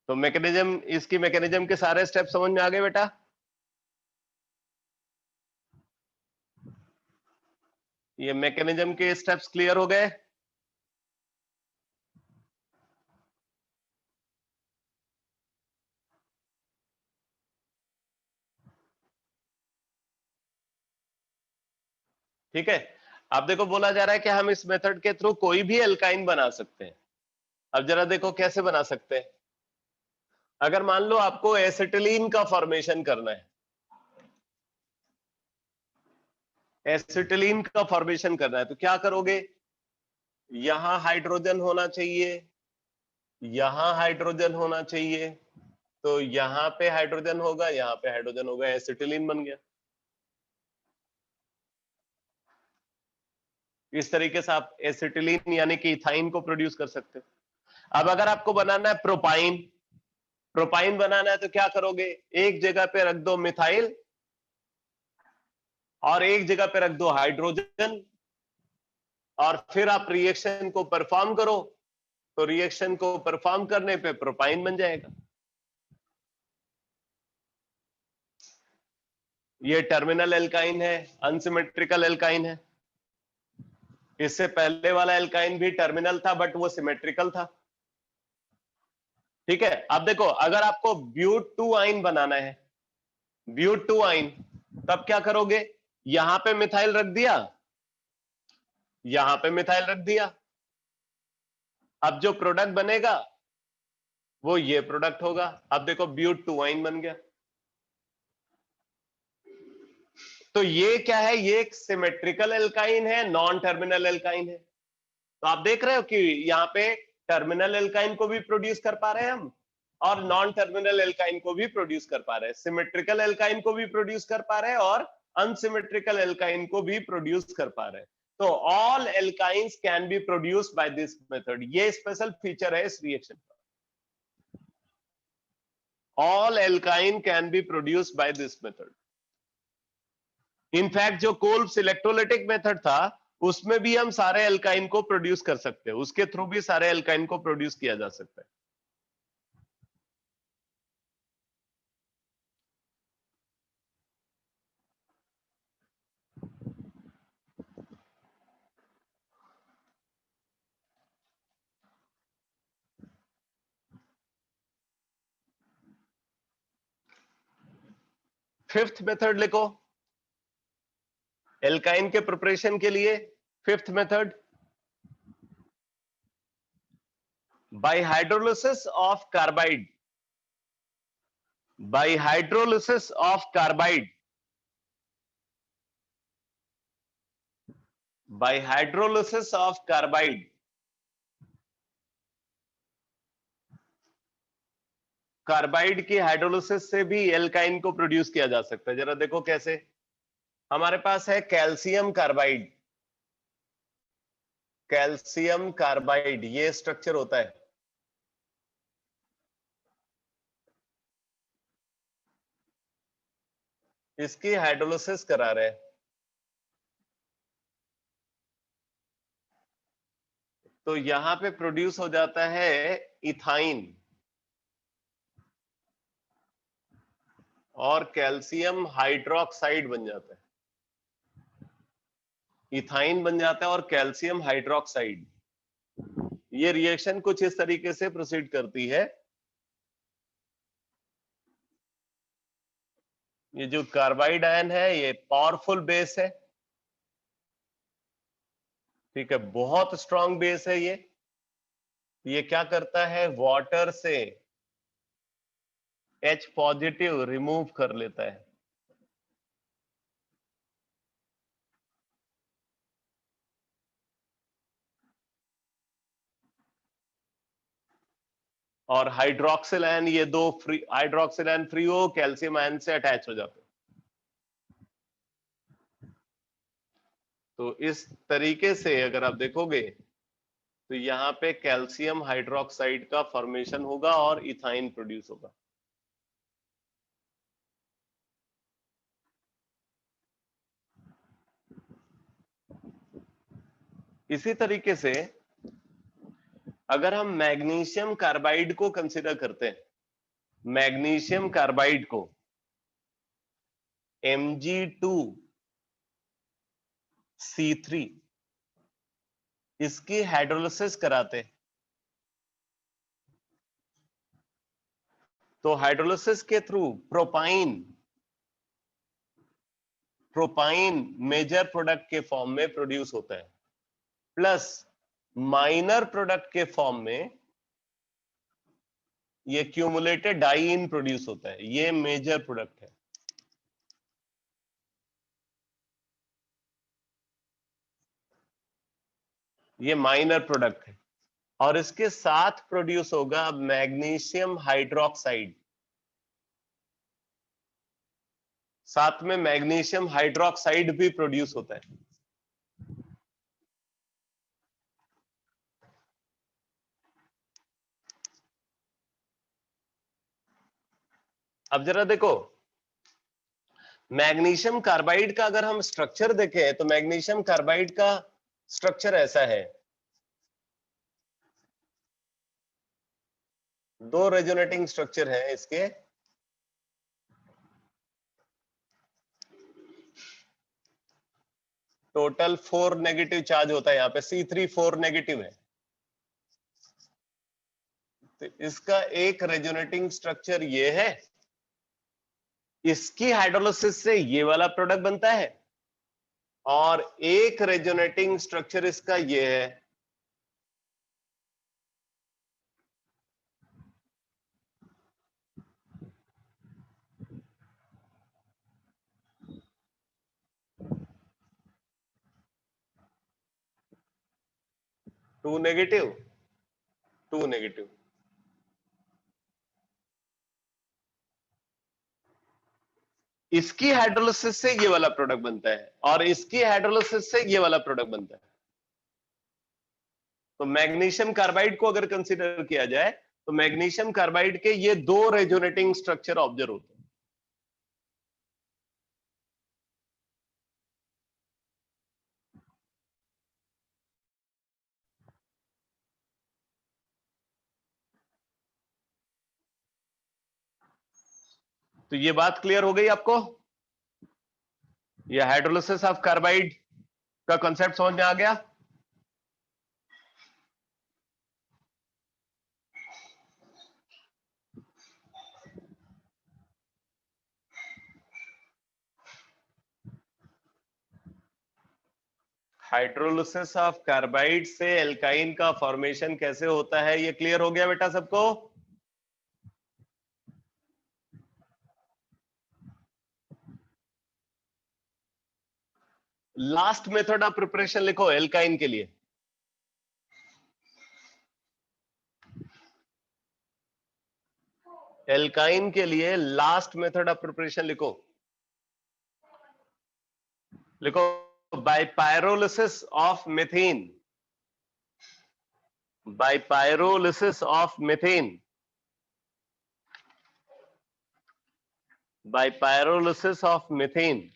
तो मैकेनिज्म, इसकी मैकेनिज्म के सारे स्टेप समझ में आ गए बेटा? ये मैकेनिज्म के स्टेप्स क्लियर हो गए? ठीक है, अब देखो बोला जा रहा है कि हम इस मेथड के थ्रू कोई भी एल्काइन बना सकते हैं। अब जरा देखो कैसे बना सकते हैं। अगर मान लो आपको एसिटिलीन का फॉर्मेशन करना है, एसिटिलीन का फॉर्मेशन करना है, तो क्या करोगे, यहां हाइड्रोजन होना चाहिए, यहां हाइड्रोजन होना चाहिए, तो यहां पे हाइड्रोजन होगा, यहां पे हाइड्रोजन होगा, एसिटिलीन बन गया। इस तरीके से आप एसिटिलीन यानी कि इथाइन को प्रोड्यूस कर सकते हो। अब अगर आपको बनाना है प्रोपाइन, प्रोपाइन बनाना है तो क्या करोगे, एक जगह पे रख दो मिथाइल और एक जगह पे रख दो हाइड्रोजन, और फिर आप रिएक्शन को परफॉर्म करो, तो रिएक्शन को परफॉर्म करने पे प्रोपाइन बन जाएगा। ये टर्मिनल एल्काइन है, अनसिमेट्रिकल एल्काइन है। इससे पहले वाला एल्काइन भी टर्मिनल था बट वो सिमेट्रिकल था। ठीक है, अब देखो अगर आपको ब्यूट टू आइन बनाना है, ब्यूट टू आइन, तब क्या करोगे, यहां पे मिथाइल रख दिया, यहां पे मिथाइल रख दिया, अब जो प्रोडक्ट बनेगा वो ये प्रोडक्ट होगा। अब देखो ब्यूट टू आइन बन गया। तो ये क्या है, ये एक सिमेट्रिकल एल्काइन है, नॉन टर्मिनल एल्काइन है। तो आप देख रहे हो कि यहाँ पे टर्मिनल एल्काइन को भी प्रोड्यूस कर पा रहे हैं हम, और नॉन टर्मिनल एल्काइन को भी प्रोड्यूस कर पा रहे हैं, सिमेट्रिकल एल्काइन को भी प्रोड्यूस कर पा रहे हैं और अनसिमेट्रिकल एल्काइन को भी प्रोड्यूस कर पा रहे हैं। तो all alkynes can be produced by this method, ये स्पेशल फीचर है इस रिएक्शन का। All alkyne can be produced by this method. In fact जो कोल्ब्स इलेक्ट्रोलाइटिक मेथड था उसमें भी हम सारे एल्काइन को प्रोड्यूस कर सकते हैं, उसके थ्रू भी सारे एल्काइन को प्रोड्यूस किया जा सकता है। फिफ्थ मेथड लिखो एल्काइन के प्रिपरेशन के लिए। Fifth method, bye hydrolysis of carbide, bye hydrolysis of carbide, bye hydrolysis of carbide, carbide की हाइड्रोलिसिस से भी एल्काइन को प्रोड्यूस किया जा सकता है। जरा देखो कैसे, हमारे पास है कैल्शियम कार्बाइड, कैल्शियम कार्बाइड ये स्ट्रक्चर होता है। इसकी हाइड्रोलिसिस करा रहे हैं, तो यहां पे प्रोड्यूस हो जाता है इथाइन, और कैल्शियम हाइड्रोक्साइड बन जाता है, इथाइन बन जाता है और कैल्शियम हाइड्रोक्साइड। ये रिएक्शन कुछ इस तरीके से प्रोसीड करती है। ये जो कार्बाइड आयन है ये पावरफुल बेस है, ठीक है, बहुत स्ट्रांग बेस है ये क्या करता है, वाटर से H पॉजिटिव रिमूव कर लेता है। और हाइड्रोक्सिल आयन, ये दो फ्री, हाइड्रोक्सिल आयन फ्री हो, कैल्शियम आयन से अटैच हो जाते हैं। तो इस तरीके से अगर आप देखोगे तो यहाँ पे कैल्शियम हाइड्रोक्साइड का फॉर्मेशन होगा और इथाइन प्रोड्यूस होगा। इसी तरीके से अगर हम मैग्नीशियम कार्बाइड को कंसीडर करते हैं, मैग्नीशियम कार्बाइड को Mg2C3, इसकी हाइड्रोलिसिस कराते हैं, तो हाइड्रोलिसिस के through propyne, propyne major product के फॉर्म में प्रोड्यूस होता है, प्लस माइनर प्रोडक्ट के फॉर्म में ये क्यूमुलेटेड डाइईन प्रोड्यूस होता है। ये मेजर प्रोडक्ट है। ये माइनर प्रोडक्ट है। और इसके साथ प्रोड्यूस होगा मैग्नीशियम हाइड्रोक्साइड, साथ में मैग्नीशियम हाइड्रोक्साइड भी प्रोड्यूस होता है। अब जरा देखो, मैग्नीशियम कार्बाइड का अगर हम स्ट्रक्चर देखें तो मैग्नीशियम कार्बाइड का स्ट्रक्चर ऐसा है, दो रेजोनेटिंग स्ट्रक्चर है इसके। टोटल 4 नेगेटिव चार्ज होता है यहाँ पे, C3 4 नेगेटिव है। तो इसका एक रेजोनेटिंग स्ट्रक्चर ये है, इसकी हाइड्रोलिसिस से ये वाला प्रोडक्ट बनता है, और एक रेजोनेटिंग स्ट्रक्चर इसका ये है। To negative. इसकी हाइड्रोलिसिस से ये वाला प्रोडक्ट बनता है, और इसकी हाइड्रोलिसिस से ये वाला प्रोडक्ट बनता है। तो मैग्नीशियम कार्बाइड को अगर कंसीडर किया जाए तो मैग्नीशियम कार्बाइड के ये दो रेजोनेटिंग स्ट्रक्चर ऑब्जर्व होते हैं। तो ये बात क्लियर हो गई आपको? ये हाइड्रोलिसिस ऑफ कार्बाइड का कॉन्सेप्ट समझ में आ गया? हाइड्रोलिसिस ऑफ कार्बाइड से एल्काइन का फॉर्मेशन कैसे होता है, ये क्लियर हो गया बेटा सबको? लास्ट मेथड ऑफ प्रिपरेशन लिखो एल्काइन के लिए। एल्काइन के लिए लास्ट मेथड ऑफ प्रिपरेशन लिखो। लिखो by pyrolysis of methane, by pyrolysis of methane, by pyrolysis of methane.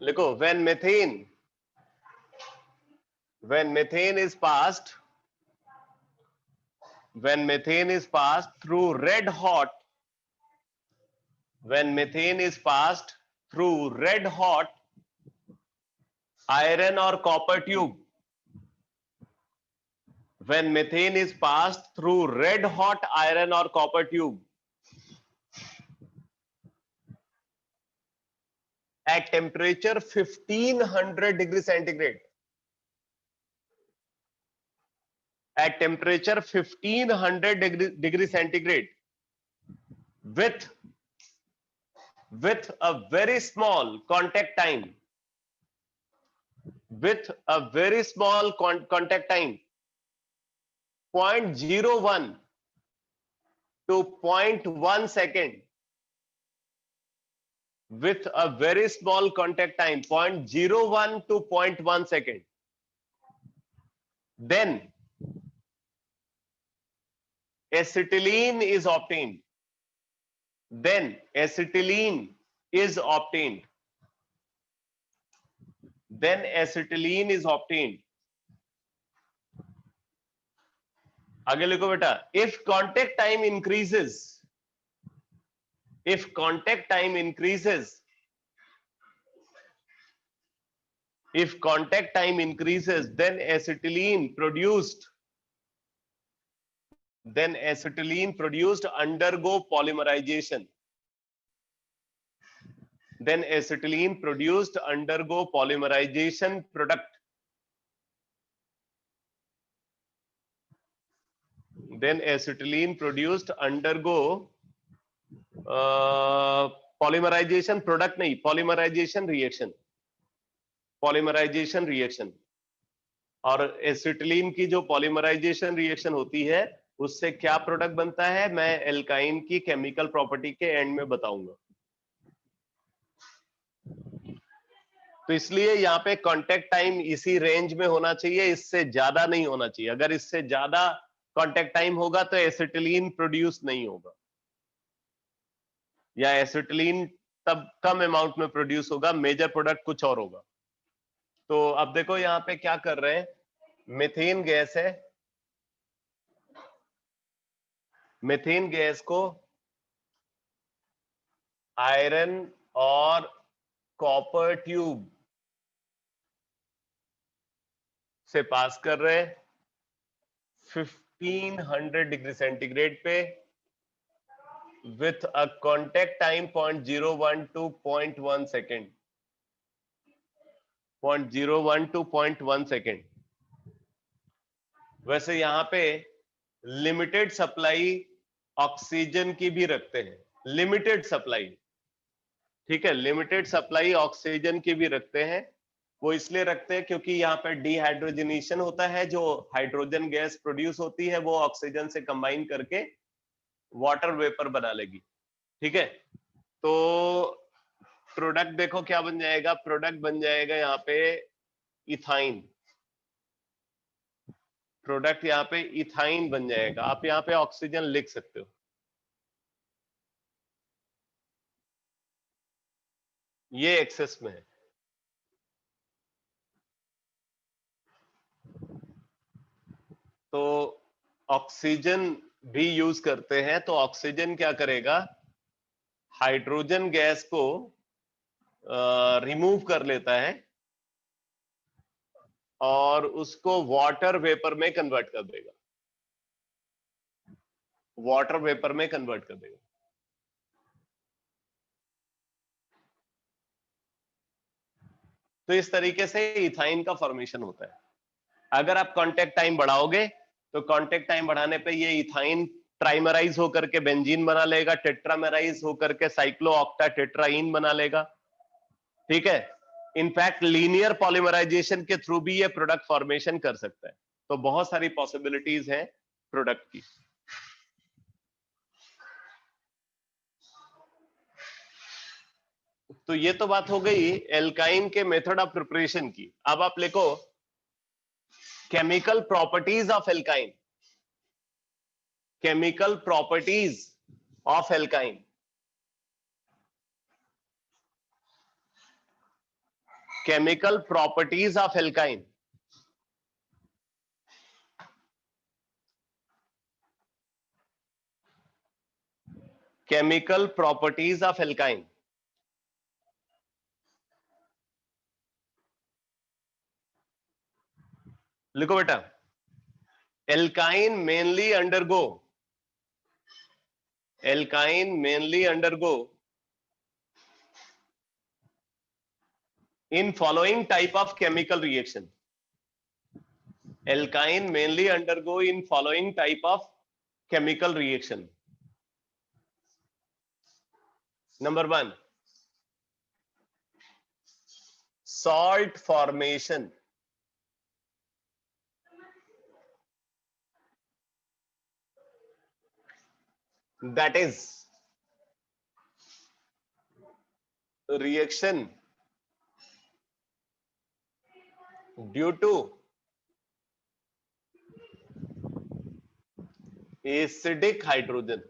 लिखो when methane is passed, when methane is passed through red hot, when methane is passed through red hot iron or copper tube, when methane is passed through red hot iron or copper tube at temperature 1500 degree centigrade, at temperature 1500 degree centigrade with a very small contact time, with a very small contact time 0.01 to 0.1 second, with a very small contact time 0.01 to 0.1 second, then acetylene is obtained, then acetylene is obtained, then acetylene is obtained. आगे लिखो बेटा, if contact time increases, if contact time increases, if contact time increases, then acetylene produced undergo polymerization, then acetylene produced undergo polymerization product, then acetylene produced undergo polymerization product नहीं, polymerization reaction, polymerization reaction. और acetylene की जो polymerisation reaction होती है उससे क्या product बनता है, मैं एल्काइन की केमिकल प्रॉपर्टी के एंड में बताऊंगा। तो इसलिए यहाँ पे कांटेक्ट टाइम इसी रेंज में होना चाहिए, इससे ज्यादा नहीं होना चाहिए। अगर इससे ज्यादा कांटेक्ट टाइम होगा तो एसिटिलीन प्रोड्यूस नहीं होगा, या एसिटिलीन तब कम अमाउंट में प्रोड्यूस होगा, मेजर प्रोडक्ट कुछ और होगा। तो अब देखो यहाँ पे क्या कर रहे हैं, मीथेन गैस है, मीथेन गैस को आयरन और कॉपर ट्यूब से पास कर रहे हैं 1500 डिग्री सेंटीग्रेड पे with a contact time 0.01 to 0.1 second, 0.01 to 0.1 second. वैसे यहाँ पे लिमिटेड सप्लाई ऑक्सीजन की भी रखते हैं, लिमिटेड सप्लाई, ठीक है, लिमिटेड सप्लाई ऑक्सीजन की भी रखते हैं। वो इसलिए रखते हैं क्योंकि यहाँ पे डिहाइड्रोजनेशन होता है, जो हाइड्रोजन गैस प्रोड्यूस होती है वो ऑक्सीजन से कंबाइन करके वाटर वेपर बना लेगी, ठीक है। तो प्रोडक्ट देखो क्या बन जाएगा, प्रोडक्ट बन जाएगा यहाँ पे इथाइन, प्रोडक्ट यहाँ पे इथाइन बन जाएगा। आप यहाँ पे ऑक्सीजन लिख सकते हो, ये एक्सेस में है। तो ऑक्सीजन भी यूज करते हैं, तो ऑक्सीजन क्या करेगा, हाइड्रोजन गैस को रिमूव कर लेता है और उसको वाटर वेपर में कन्वर्ट कर देगा, वाटर वेपर में कन्वर्ट कर देगा। तो इस तरीके से इथाइन का फॉर्मेशन होता है। अगर आप कांटेक्ट टाइम बढ़ाओगे तो कांटेक्ट टाइम बढ़ाने पे ये इथाइन ट्राइमराइज होकर के बेंजीन बना लेगा, टेट्रामेराइज होकर के साइक्लोऑक्टा टेट्राइन बना लेगा, ठीक है। इनफैक्ट लीनियर पॉलीमराइजेशन के थ्रू भी ये प्रोडक्ट फॉर्मेशन कर सकता है। तो बहुत सारी पॉसिबिलिटीज हैं प्रोडक्ट की। तो ये तो बात हो गई एल्काइन के मेथड ऑफ प्रिपरेशन की। अब आप लिखो chemical properties of alkyne, chemical properties of alkyne. Chemical properties of alkyne. Chemical properties of alkyne. लिखो बेटा, alkyne mainly undergo, alkyne mainly undergo in following type of chemical reaction. Alkyne mainly undergo in following type of chemical reaction. Number 1, salt formation. That is reaction due to acidic hydrogen.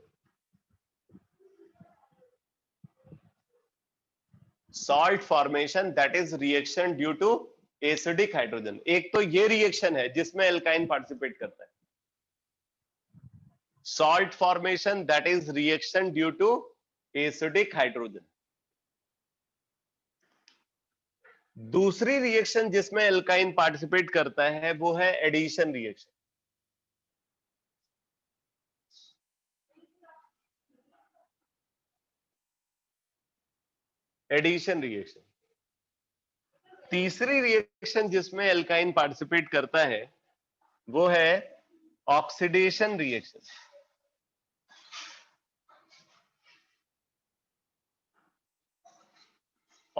Salt formation that is reaction due to acidic hydrogen. एक तो ये reaction है जिसमें alkyne participate करता है, salt formation that is reaction due to acidic hydrogen. दूसरी reaction जिसमें alkyne participate करता है वो है एडिशन रिएक्शन। Addition reaction. तीसरी रिएक्शन जिसमें एल्काइन पार्टिसिपेट करता है वो है ऑक्सीडेशन रिएक्शन।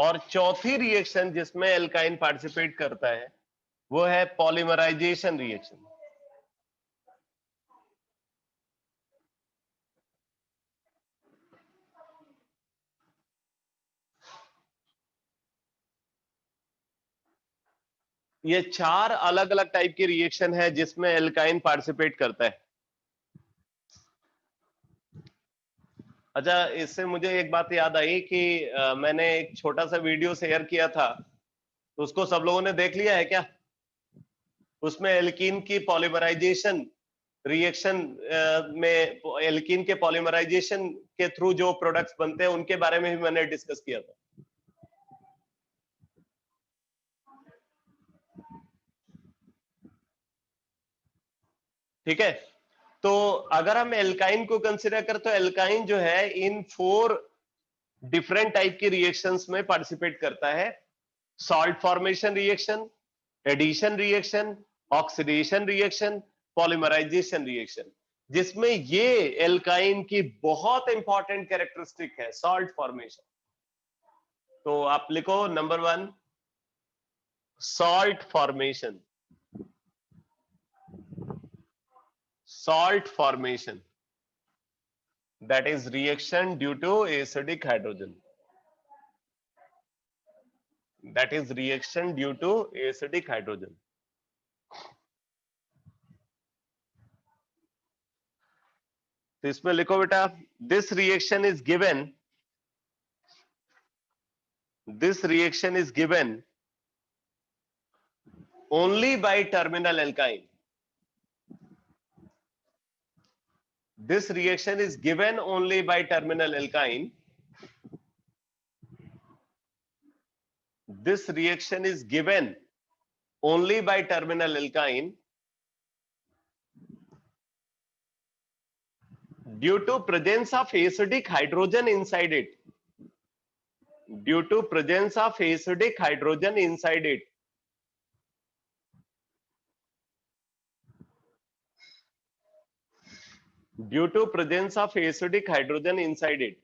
और चौथी रिएक्शन जिसमें एल्काइन पार्टिसिपेट करता है वो है पॉलीमराइजेशन रिएक्शन। ये चार अलग अलग टाइप की रिएक्शन है जिसमें एल्काइन पार्टिसिपेट करता है। अच्छा, इससे मुझे एक बात याद आई कि मैंने एक छोटा सा वीडियो शेयर किया था, तो उसको सब लोगों ने देख लिया है क्या? उसमें एल्कीन की पॉलीमराइजेशन रिएक्शन में एल्कीन के पॉलीमराइजेशन के थ्रू जो प्रोडक्ट्स बनते हैं उनके बारे में भी मैंने डिस्कस किया था। ठीक है, तो अगर हम एल्काइन को कंसीडर करें तो एल्काइन जो है इन 4 डिफरेंट टाइप की रिएक्शंस में पार्टिसिपेट करता है। Salt formation reaction, addition reaction, oxidation reaction, polymerization reaction, जिसमें ये एल्काइन की बहुत इंपॉर्टेंट कैरेक्टरिस्टिक है सॉल्ट फॉर्मेशन। तो आप लिखो number 1 salt formation. Salt formation, that is reaction due to acidic hydrogen. That is reaction due to acidic hydrogen. तो इसमें लिखो बेटा, this reaction is given only by terminal alkyne. This reaction is given only by terminal alkyne. This reaction is given only by terminal alkyne due to presence of acidic hydrogen inside it. Due to presence of acidic hydrogen inside it. Due to presence of acidic hydrogen inside it.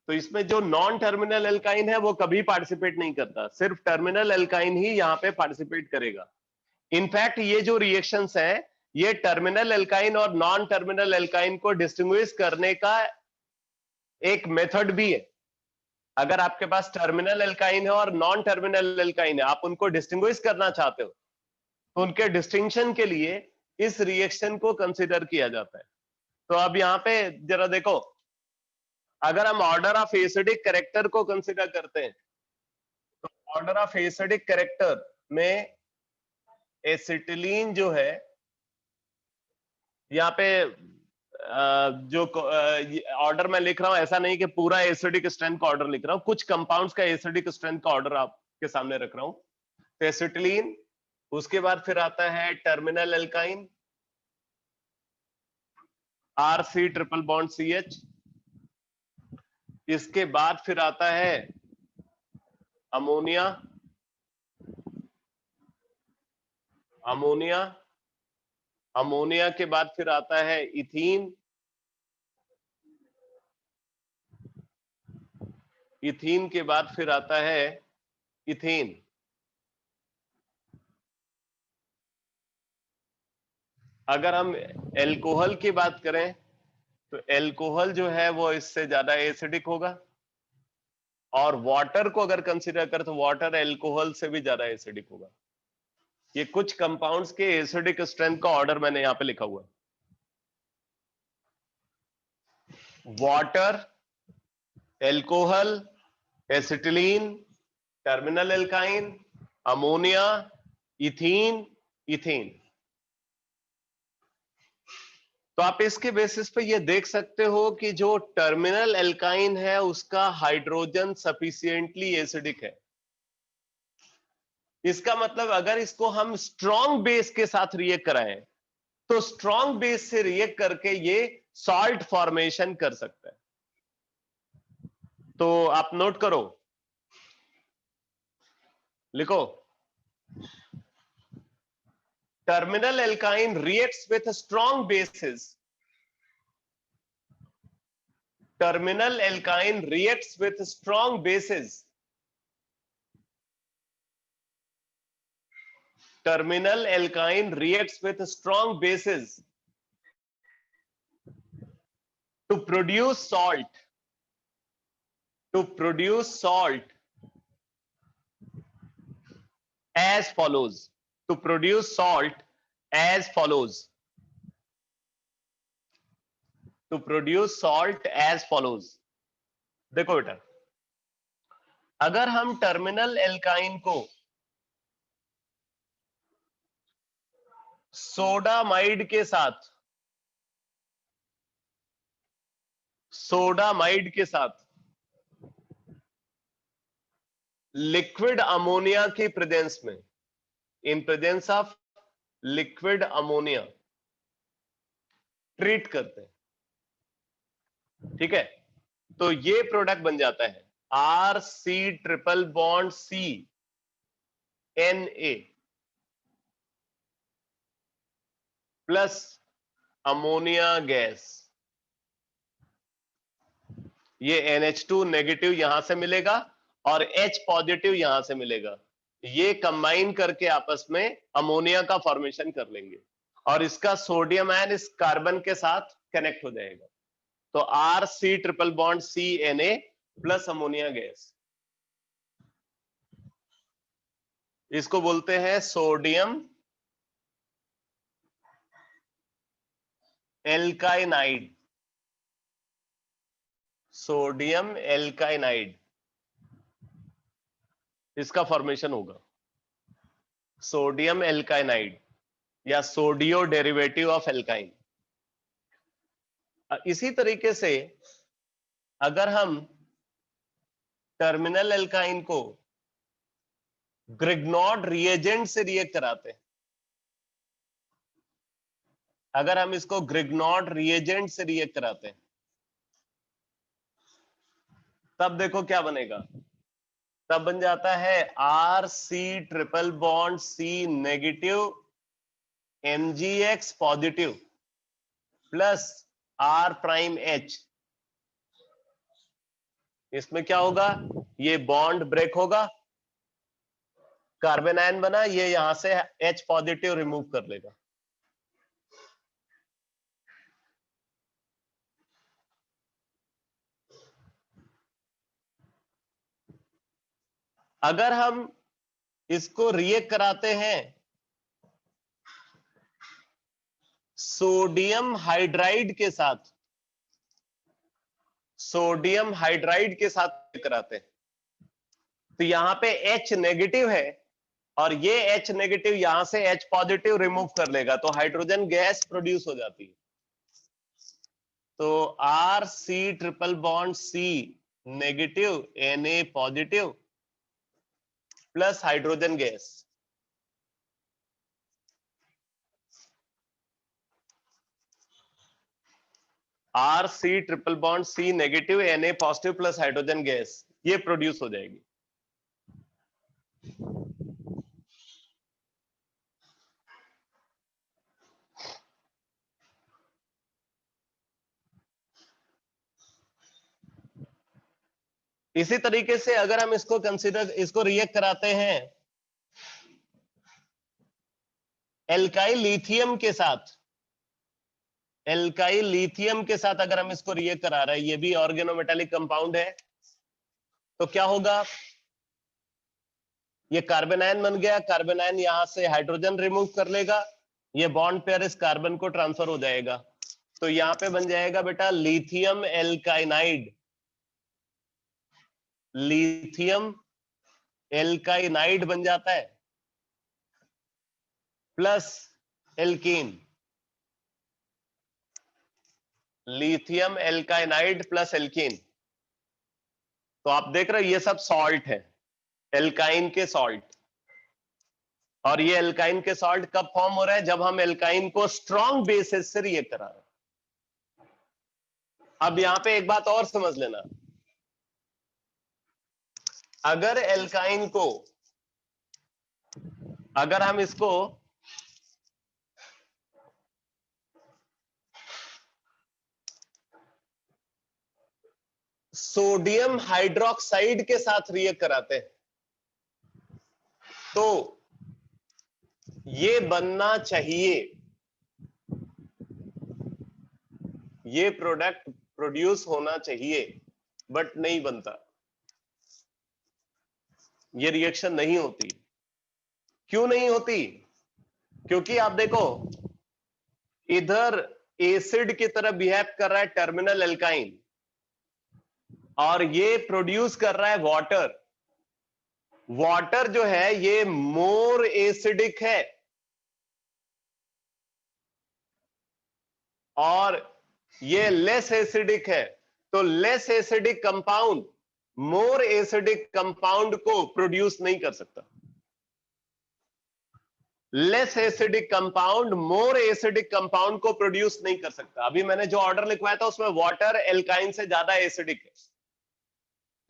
तो इसमें जो non terminal alkyne है वो कभी participate नहीं करता, सिर्फ terminal alkyne ही यहाँ पे पार्टिसिपेट करेगा। इनफैक्ट ये जो रिएक्शंस हैं ये टर्मिनल एल्काइन और नॉन टर्मिनल एल्काइन को डिस्टिंग्विश करने का एक मेथड भी है। अगर आपके पास टर्मिनल एल्काइन है और नॉन टर्मिनल एल्काइन है, आप उनको डिस्टिंग्विश करना चाहते हो तो उनके डिस्टिंक्शन के लिए इस रिएक्शन को कंसीडर किया जाता है। तो अब यहाँ पे जरा देखो, अगर हम ऑर्डर ऑफ एसिडिक कैरेक्टर को कंसीडर करते हैं तो ऑर्डर ऑफ एसिडिक कैरेक्टर में एसिटिलीन जो है, यहाँ पे जो ऑर्डर मैं लिख रहा हूं ऐसा नहीं कि पूरा एसिडिक स्ट्रेंथ का ऑर्डर लिख रहा हूं, कुछ कंपाउंड्स का एसिडिक स्ट्रेंथ का ऑर्डर आपके सामने रख रहा हूं। तो एसिटिलीन, उसके बाद फिर आता है terminal alkyne RC triple bond CH, इसके बाद फिर आता है अमोनिया, अमोनिया के बाद फिर आता है इथीन, इथीन के बाद फिर आता है इथेन। अगर हम एल्कोहल की बात करें तो एल्कोहल जो है वो इससे ज्यादा एसिडिक होगा, और वाटर को अगर कंसीडर करें तो वाटर एल्कोहल से भी ज्यादा एसिडिक होगा। ये कुछ कंपाउंड्स के एसिडिक स्ट्रेंथ का ऑर्डर मैंने यहां पे लिखा हुआ है। Water, alcohol, acetylene, terminal alkyne, ammonia, ethene, ethane. तो आप इसके बेसिस पे ये देख सकते हो कि जो टर्मिनल एल्काइन है उसका हाइड्रोजन सफिशिएंटली एसिडिक है। इसका मतलब अगर इसको हम स्ट्रॉन्ग बेस के साथ रिएक्ट कराएं तो स्ट्रॉन्ग बेस से रिएक्ट करके ये सॉल्ट फॉर्मेशन कर सकता है। तो आप नोट करो, लिखो, terminal alkyne reacts with strong bases terminal alkyne reacts with strong bases. Terminal alkyne reacts with strong bases to produce salt. To produce salt as follows. To produce salt as follows. To produce salt as follows. देखो बेटा, अगर हम terminal alkyne को sodamide के साथ liquid ammonia की presence में, in presence of liquid ammonia treat करते हैं, ठीक है, तो ये प्रोडक्ट बन जाता है RC triple bond CNA plus ammonia gas. ये NH2 नेगेटिव यहां से मिलेगा और H पॉजिटिव यहां से मिलेगा, ये कंबाइन करके आपस में अमोनिया का फॉर्मेशन कर लेंगे और इसका सोडियम आयन इस कार्बन के साथ कनेक्ट हो जाएगा। तो RC triple bond CNA plus ammonia gas, इसको बोलते हैं सोडियम एल्काइनाइड। सोडियम एल्काइनाइड, इसका फॉर्मेशन होगा सोडियम एल्काइनाइड या सोडियो डेरिवेटिव ऑफ एल्काइन। इसी तरीके से अगर हम टर्मिनल एल्काइन को ग्रिग्नॉड रिएजेंट से रिएक्ट कराते हैं, अगर हम इसको ग्रिग्नॉड रिएजेंट से रिएक्ट कराते हैं, तब देखो क्या बनेगा, तब बन जाता है RC triple bond C negative MgX positive plus R prime H। इसमें क्या होगा, ये बॉन्ड ब्रेक होगा, कार्बन आयन बना, ये यहां से H पॉजिटिव रिमूव कर लेगा। अगर हम इसको रिएक्ट कराते हैं सोडियम हाइड्राइड के साथ, सोडियम हाइड्राइड के साथ कराते हैं, तो यहां पे H नेगेटिव है और ये H नेगेटिव यहां से H पॉजिटिव रिमूव कर लेगा, तो हाइड्रोजन गैस प्रोड्यूस हो जाती है। तो RC triple bond C negative Na positive plus hydrogen gas, RC triple bond C negative Na positive plus hydrogen gas, ये प्रोड्यूस हो जाएगी। इसी तरीके से अगर हम इसको इसको रिएक्ट कराते हैं एल्काइल लिथियम के साथ, एल्काइल लिथियम के साथ अगर हम इसको रिएक्ट करा रहे हैं, ये भी ऑर्गेनोमेटालिक कंपाउंड है, तो क्या होगा, ये कार्बन आयन बन गया, कार्बन आयन यहां से हाइड्रोजन रिमूव कर लेगा, ये बॉन्ड पेयर इस कार्बन को ट्रांसफर हो जाएगा, तो यहां पे बन जाएगा बेटा लिथियम एल्काइनाइड, लिथियम एल्काइनाइड बन जाता है plus alkene, lithium alkynide plus alkene. तो आप देख रहे हो ये सब सॉल्ट है, एल्काइन के सॉल्ट, और ये एल्काइन के सॉल्ट कब फॉर्म हो रहा है, जब हम एल्काइन को स्ट्रॉन्ग बेसिस से रिएक्ट करा रहे हैं। अब यहां पे एक बात और समझ लेना, अगर एल्काइन को, अगर हम इसको सोडियम हाइड्रोक्साइड के साथ रिएक्ट कराते हैं, तो ये बनना चाहिए, ये प्रोडक्ट प्रोड्यूस होना चाहिए, बट नहीं बनता, ये रिएक्शन नहीं होती। क्यों नहीं होती? क्योंकि आप देखो, इधर एसिड की तरह बिहेव कर रहा है टर्मिनल एल्काइन, और ये प्रोड्यूस कर रहा है वाटर। वाटर जो है ये मोर एसिडिक है, और ये लेस एसिडिक है। तो less acidic compound more acidic compound को प्रोड्यूस नहीं कर सकता। Less acidic compound more acidic compound को प्रोड्यूस नहीं कर सकता। अभी मैंने जो ऑर्डर लिखवाया था उसमें वाटर एल्काइन से ज्यादा एसिडिक है,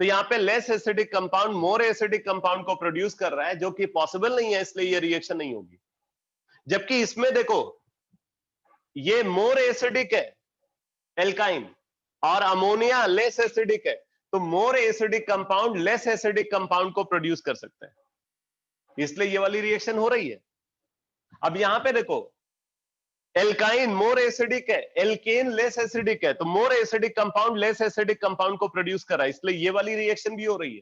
तो यहां पे less acidic compound more acidic compound को प्रोड्यूस कर रहा है, जो कि पॉसिबल नहीं है, इसलिए ये रिएक्शन नहीं होगी। जबकि इसमें देखो, ये मोर एसिडिक है एल्काइन, और अमोनिया लेस एसिडिक है, तो मोर acidic compound less acidic compound को प्रोड्यूस कर सकता है, इसलिए ये वाली रिएक्शन हो रही है। अब यहां पे देखो, एल्काइन मोर एसिडिक है, एल्केन लेस एसिडिक है, तो मोर acidic compound less acidic compound को प्रोड्यूस कर रहा है, इसलिए ये वाली रिएक्शन भी हो रही है।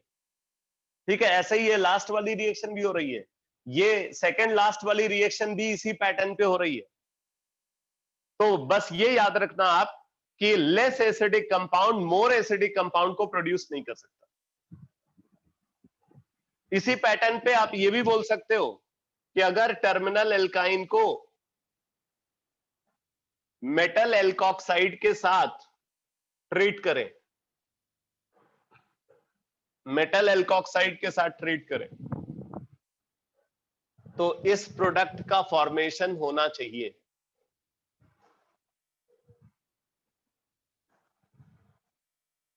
ठीक है, ऐसे ही ये लास्ट वाली रिएक्शन भी हो रही है, ये सेकंड लास्ट वाली रिएक्शन भी इसी पैटर्न पे हो रही है। तो बस ये याद रखना आप कि less acidic compound more acidic compound को प्रोड्यूस नहीं कर सकता। इसी पैटर्न पे आप ये भी बोल सकते हो कि अगर टर्मिनल एल्काइन को मेटल एल्कोक्साइड के साथ ट्रीट करें, मेटल एल्कोक्साइड के साथ ट्रीट करें, तो इस प्रोडक्ट का फॉर्मेशन होना चाहिए।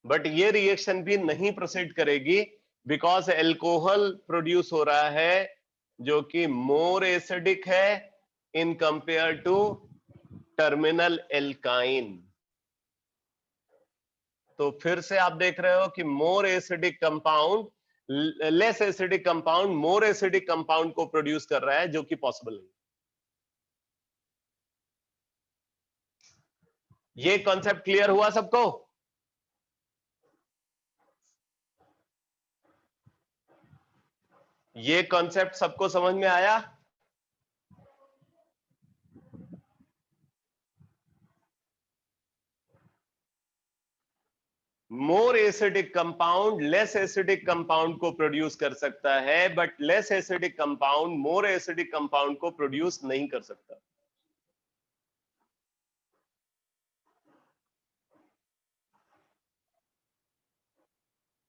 बट ये रिएक्शन भी नहीं प्रोसीड करेगी, बिकॉज एल्कोहल प्रोड्यूस हो रहा है जो कि मोर एसिडिक है in compare to terminal alkyne. तो फिर से आप देख रहे हो कि more acidic compound less acidic compound more acidic compound को प्रोड्यूस कर रहा है, जो कि पॉसिबल नहीं। ये कॉन्सेप्ट क्लियर हुआ सबको? ये कॉन्सेप्ट सबको समझ में आया? मोर acidic compound less acidic compound को प्रोड्यूस कर सकता है, but less acidic compound more acidic compound को प्रोड्यूस नहीं कर सकता।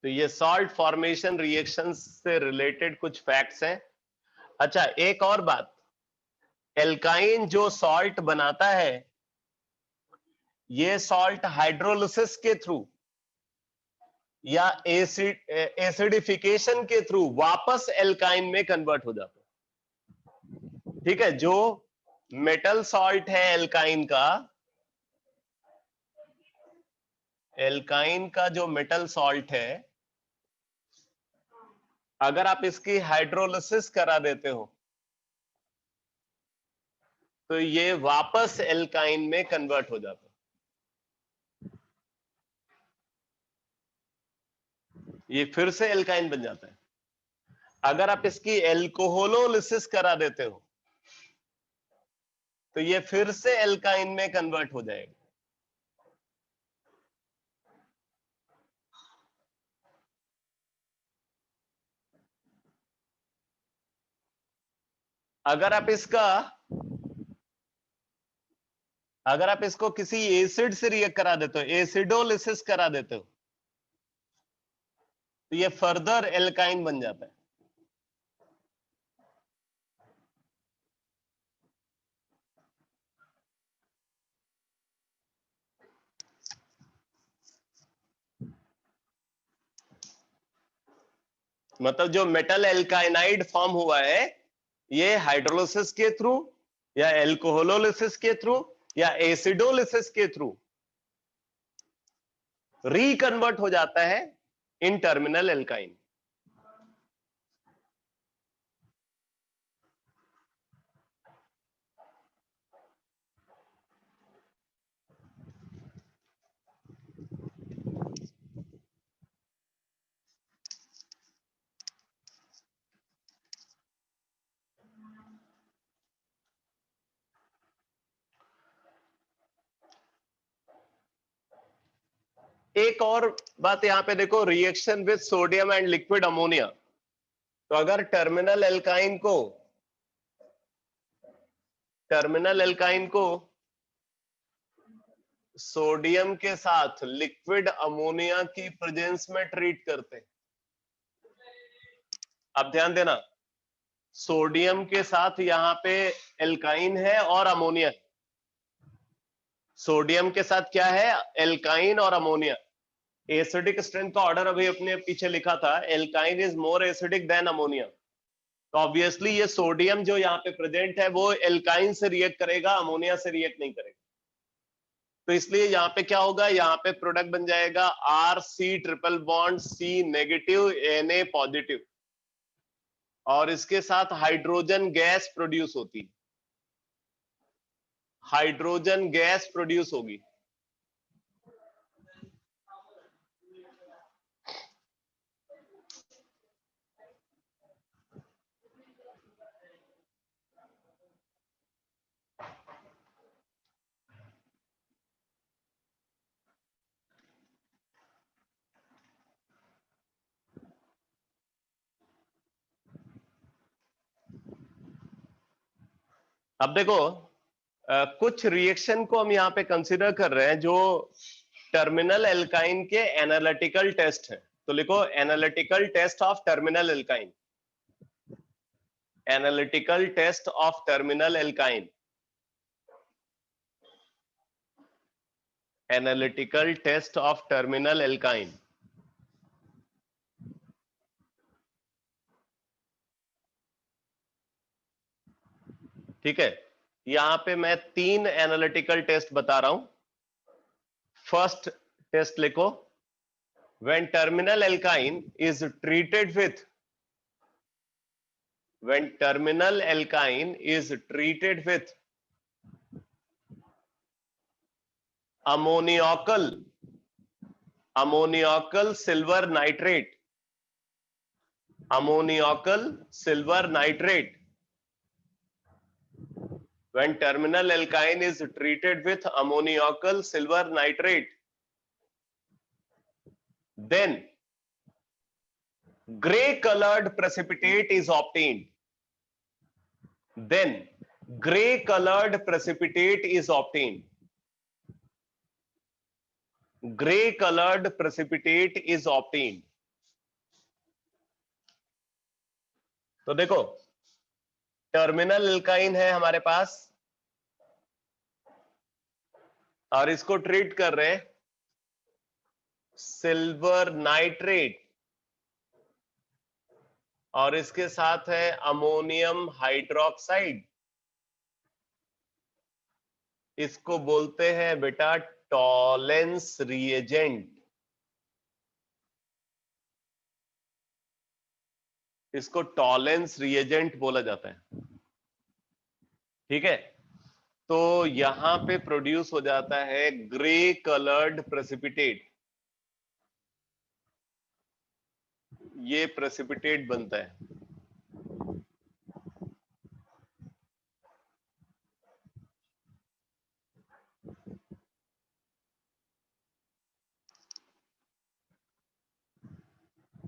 तो ये सॉल्ट फॉर्मेशन रिएक्शंस से रिलेटेड कुछ फैक्ट्स हैं। अच्छा, एक और बात, एल्काइन जो सॉल्ट बनाता है, ये सॉल्ट हाइड्रोलिसिस के थ्रू या एसिडिफिकेशन के थ्रू वापस एल्काइन में कन्वर्ट हो जाता है। ठीक है, जो मेटल सॉल्ट है एल्काइन का जो मेटल सॉल्ट है, अगर आप इसकी हाइड्रोलिसिस करा देते हो तो ये वापस एल्काइन में कन्वर्ट हो जाता है, ये फिर से एल्काइन बन जाता है। अगर आप इसकी एल्कोहोलोलिसिस करा देते हो तो ये फिर से एल्काइन में कन्वर्ट हो जाएगा। अगर आप इसको किसी एसिड से रिएक्ट करा देते हो, एसिडोलिसिस करा देते हो, तो ये फर्दर एल्काइन बन जाता है। मतलब जो मेटल एल्काइनाइड फॉर्म हुआ है, ये हाइड्रोलिसिस के थ्रू या एल्कोहोलोलिसिस के थ्रू या एसिडोलिसिस के थ्रू रिकन्वर्ट हो जाता है इन टर्मिनल एल्काइन। एक और बात यहां पे देखो, reaction with sodium and liquid ammonia. तो अगर टर्मिनल एल्काइन को सोडियम के साथ लिक्विड अमोनिया की प्रेजेंस में ट्रीट करते हैं, अब ध्यान देना, सोडियम के साथ यहां पे एल्काइन है और अमोनिया है। सोडियम के साथ क्या है? एल्काइन और अमोनिया। एसिडिक स्ट्रेंथ का ऑर्डर अभी अपने पीछे लिखा था, alkyne is more acidic then ammonia. तो ऑब्वियसली ये सोडियम जो यहाँ पे प्रेजेंट है वो एल्काइन से रिएक्ट करेगा, अमोनिया से रिएक्ट नहीं करेगा। तो इसलिए यहाँ पे क्या होगा, यहाँ पे प्रोडक्ट बन जाएगा RC triple bond C negative Na positive, और इसके साथ हाइड्रोजन गैस प्रोड्यूस होती है, हाइड्रोजन गैस प्रोड्यूस होगी। अब देखो कुछ रिएक्शन को हम यहाँ पे कंसीडर कर रहे हैं जो टर्मिनल एल्काइन के एनालिटिकल टेस्ट है। तो लिखो analytical test of terminal alkyne, analytical test of terminal alkyne, analytical test of terminal alkyne. ठीक है, यहां पे मैं 3 एनालिटिकल टेस्ट बता रहा हूं। फर्स्ट टेस्ट लिखो, when terminal alkyne is treated with, when terminal alkyne is treated with ammoniacal silver nitrate, ammoniacal silver nitrate, when terminal alkyne is treated with ammoniacal silver nitrate, then gray colored precipitate is obtained, then gray colored precipitate is obtained, gray colored precipitate is obtained। तो देखो terminal alkyne है हमारे पास और इसको treat कर रहे हैं silver nitrate और इसके साथ है अमोनियम हाइड्रोक्साइड, इसको बोलते हैं बेटा टॉलेंस रिएजेंट, इसको टॉलेंस रिएजेंट बोला जाता है। ठीक है, तो यहां पे प्रोड्यूस हो जाता है ग्रे कलर्ड प्रेसिपिटेट, ये प्रेसिपिटेट बनता है।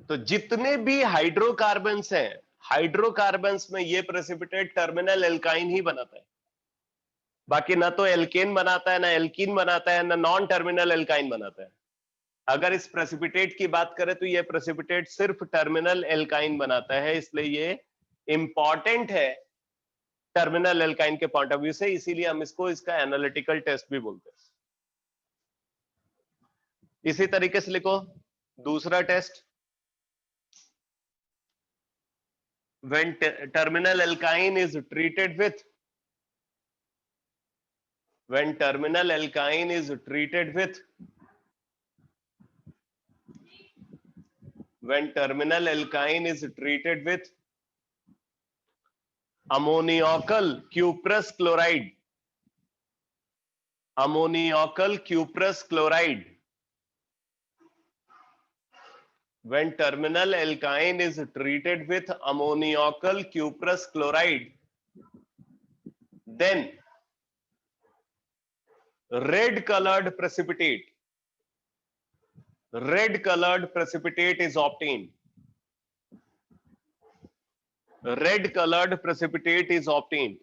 तो जितने भी हाइड्रोकार्बन्स हैं, हाइड्रोकार्बन्स में ये प्रेसिपिटेट टर्मिनल एल्काइन ही बनाता है, बाकी ना तो एल्केन बनाता है, ना एल्कीन बनाता है, ना नॉन टर्मिनल एल्काइन बनाता है। अगर इस प्रेसिपिटेट की बात करें तो ये प्रेसिपिटेट सिर्फ टर्मिनल एल्काइन बनाता है, इसलिए ये इंपॉर्टेंट है टर्मिनल एल्काइन के पॉइंट ऑफ व्यू से, इसीलिए हम इसको इसका एनालिटिकल टेस्ट भी बोलते हैं। इसी तरीके से लिखो दूसरा test, when terminal alkyne is treated with, when terminal alkyne is treated with when terminal alkyne is treated with ammoniacal cuprous chloride, ammoniacal cuprous chloride, when terminal alkyne is treated with ammoniacal cuprous chloride, then red colored precipitate is obtained. Red colored precipitate is obtained.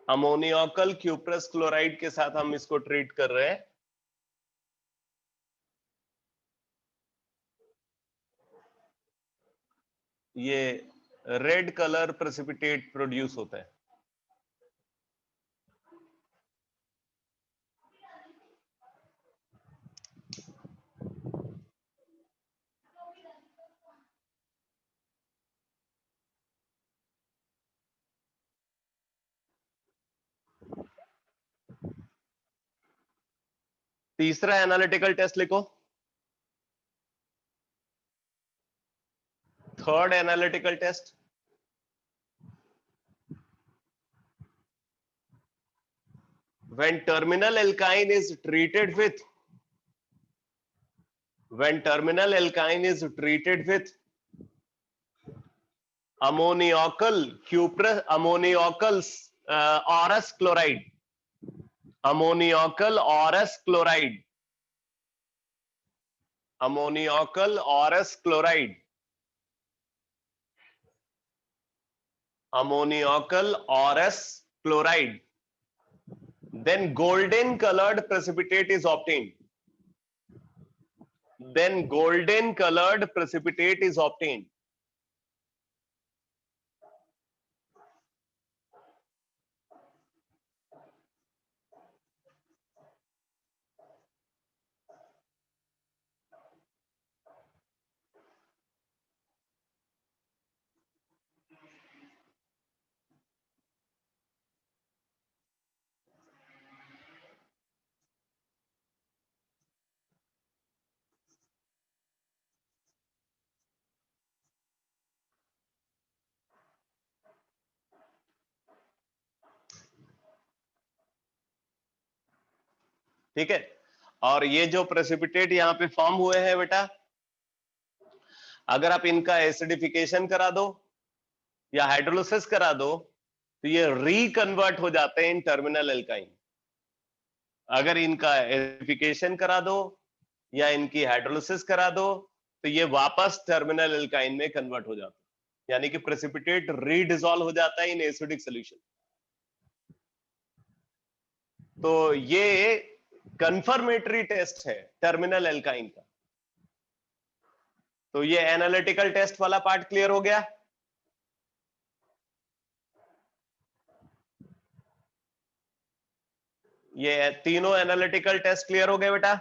अमोनियाकल cuprous chloride के साथ हम इसको treat कर रहे हैं. ये red colour precipitate produce होता है. तीसरा एनालिटिकल टेस्ट लिखो. Third analytical test, when terminal alkyne is treated with ammoniacal cuprous orous chloride, ammoniacal orous chloride, ammoniacal orous chloride, ammoniacal orous chloride, then golden colored precipitate is obtained. Then golden colored precipitate is obtained. ठीक है. और ये जो precipitate यहाँ पे form हुए हैं बेटा, अगर आप इनका एसिडिफिकेशन करा दो या हाइड्रोलिसिस करा दो तो ये रिकन्वर्ट हो जाते हैं इन टर्मिनल एल्काइन. अगर इनका एसिडिफिकेशन करा दो या इनकी हाइड्रोलिसिस करा दो तो ये वापस टर्मिनल एल्काइन में कन्वर्ट हो जाते हैं, यानी कि प्रेसिपिटेट रीडिसॉल्व हो जाता है इन एसिडिक सॉल्यूशन. तो ये कंफर्मेटरी टेस्ट है टर्मिनल एल्काइन का. तो ये एनालिटिकल टेस्ट वाला पार्ट क्लियर हो गया. ये तीनों एनालिटिकल टेस्ट क्लियर हो गए बेटा.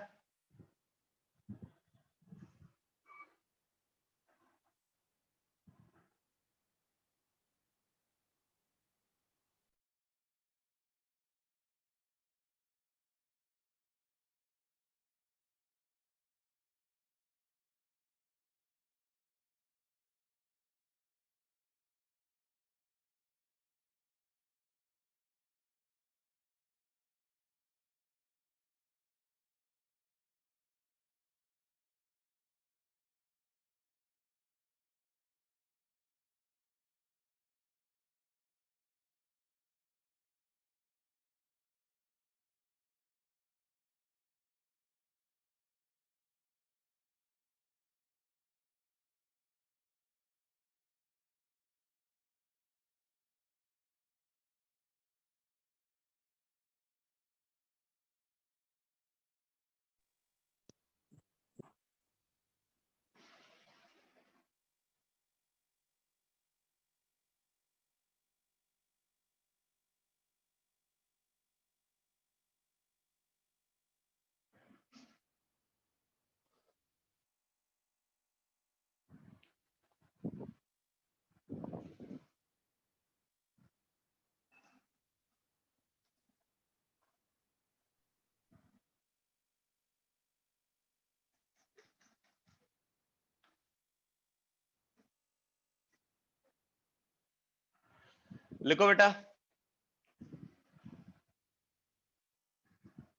लिखो बेटा,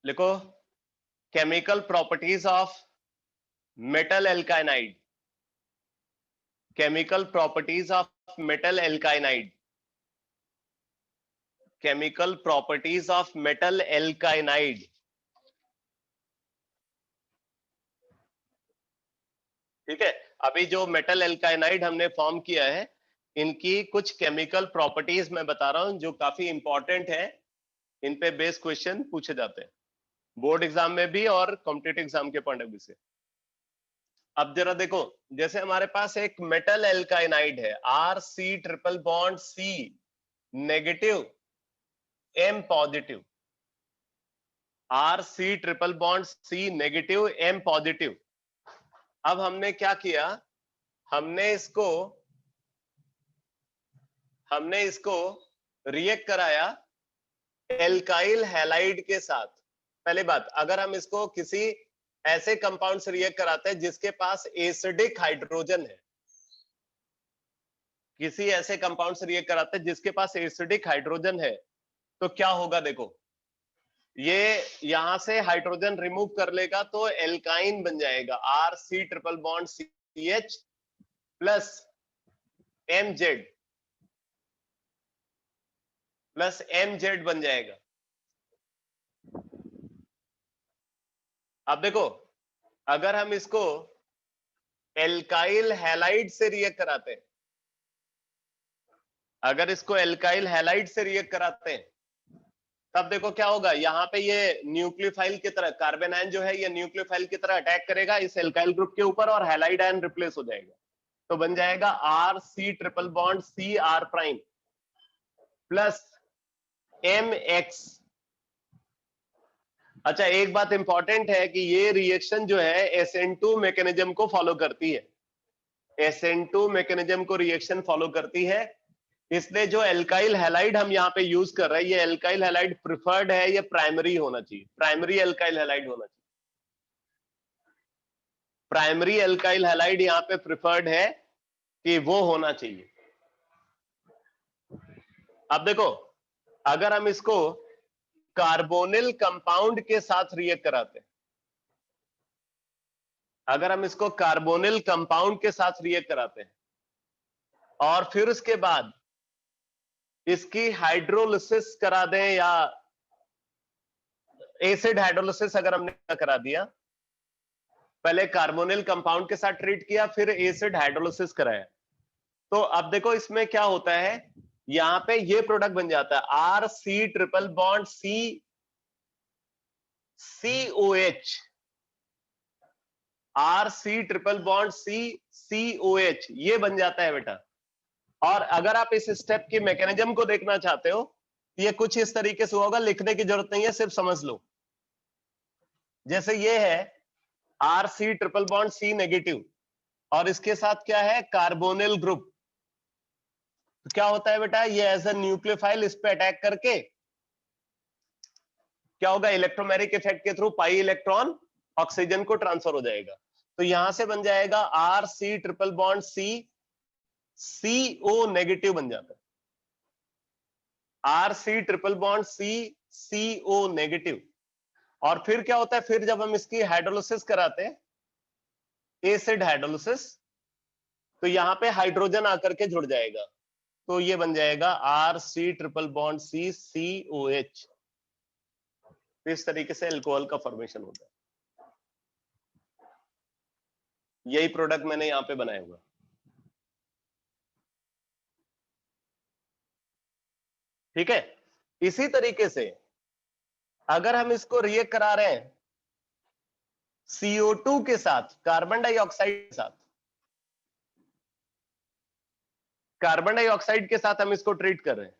लिखो chemical properties of metal alkynide, chemical properties of metal alkynide, chemical properties of metal alkynide. ठीक है, अभी जो मेटल एल्काइनाइड हमने फॉर्म किया है, इनकी कुछ केमिकल प्रॉपर्टीज मैं बता रहा हूं जो काफी इंपॉर्टेंट है, इन पे बेस्ड क्वेश्चन पूछे जाते हैं बोर्ड एग्जाम में भी और कॉम्पिटिटिव एग्जाम के पॉइंट ऑफ व्यू से। अब जरा देखो, जैसे हमारे पास एक मेटल एल्काइनाइड है, R C triple bond C negative M positive, R C triple bond C negative M positive. अब हमने क्या किया, हमने इसको रिएक्ट कराया एल्काइल हैलाइड के साथ। पहली बात, अगर हम इसको किसी ऐसे कंपाउंड से रिएक्ट कराते हैं जिसके पास एसिडिक हाइड्रोजन है, किसी ऐसे कंपाउंड से रिएक्ट कराते हैं जिसके पास एसिडिक हाइड्रोजन है, तो क्या होगा देखो, ये यहां से हाइड्रोजन रिमूव कर लेगा तो एल्काइन बन जाएगा, R C triple bond C H plus M Z बन जाएगा। अब देखो, अगर हम इसको एल्काइल हैलाइड से रिएक्ट कराते हैं, अगर इसको एल्काइल हैलाइड से रिएक्ट कराते हैं, तब देखो क्या होगा, यहाँ पे ये न्यूक्लियोफाइल की तरह, कार्बन आयन जो है ये न्यूक्लियोफाइल की तरह अटैक करेगा इस एल्काइल ग्रुप के ऊपर और हैलाइड आयन रिप्लेस हो जाएगा, तो बन जाएगा R C triple bond C R prime plus M X. अच्छा, एक बात इंपॉर्टेंट है कि ये रिएक्शन जो है SN2 मैकेनिज्म को फॉलो करती है, SN2 मैकेनिज्म को रिएक्शन फॉलो करती है, इसलिए जो एल्काइल हैलाइड हम यहाँ पे यूज कर रहे हैं, ये एल्काइल हैलाइड प्रिफर्ड है, ये प्राइमरी होना चाहिए, प्राइमरी एल्काइल हैलाइड होना चाहिए, प्राइमरी एल्काइल हैलाइड यहाँ पे प्रिफर्ड है कि वो होना चाहिए। अब देखो, अगर हम इसको कार्बोनिल कंपाउंड के साथ रिएक्ट कराते हैं, अगर हम इसको कार्बोनिल कंपाउंड के साथ रिएक्ट कराते हैं और फिर उसके बाद इसकी हाइड्रोलिसिस करा दें या एसिड हाइड्रोलिसिस अगर हमने करा दिया, पहले कार्बोनिल कंपाउंड के साथ ट्रीट किया फिर एसिड हाइड्रोलिसिस कराया, तो अब देखो इसमें क्या होता है, यहां पे ये प्रोडक्ट बन जाता है R C triple bond C COH, R C triple bond COH ये बन जाता है बेटा। और अगर आप इस स्टेप की मैकेनिज्म को देखना चाहते हो, ये कुछ इस तरीके से होगा, लिखने की जरूरत नहीं है, सिर्फ समझ लो। जैसे ये है R C triple bond C negative और इसके साथ क्या है, कार्बोनिल ग्रुप, तो क्या होता है बेटा, ये एज अ न्यूक्लियोफाइल इस पे अटैक करके क्या होगा, इलेक्ट्रोमैग्नेटिक इफेक्ट के थ्रू पाई इलेक्ट्रॉन ऑक्सीजन को ट्रांसफर हो जाएगा, तो यहां से बन जाएगा R C triple bond CO negative बन जाता है, R C triple bond CO negative. और फिर क्या होता है, फिर जब हम इसकी हाइड्रोलिसिस कराते हैं, एसिड हाइड्रोलिसिस, तो यहां पे हाइड्रोजन आकर के जुड़ जाएगा, तो ये बन जाएगा R C triple bond COH। इस तरीके से अल्कोहल का फॉर्मेशन होता है, यही प्रोडक्ट मैंने यहां पे बनाया हुआ। ठीक है, इसी तरीके से अगर हम इसको रिएक्ट करा रहे हैं CO2 के साथ, कार्बन डाइऑक्साइड के साथ, कार्बन डाइऑक्साइड के साथ हम इसको ट्रीट कर रहे हैं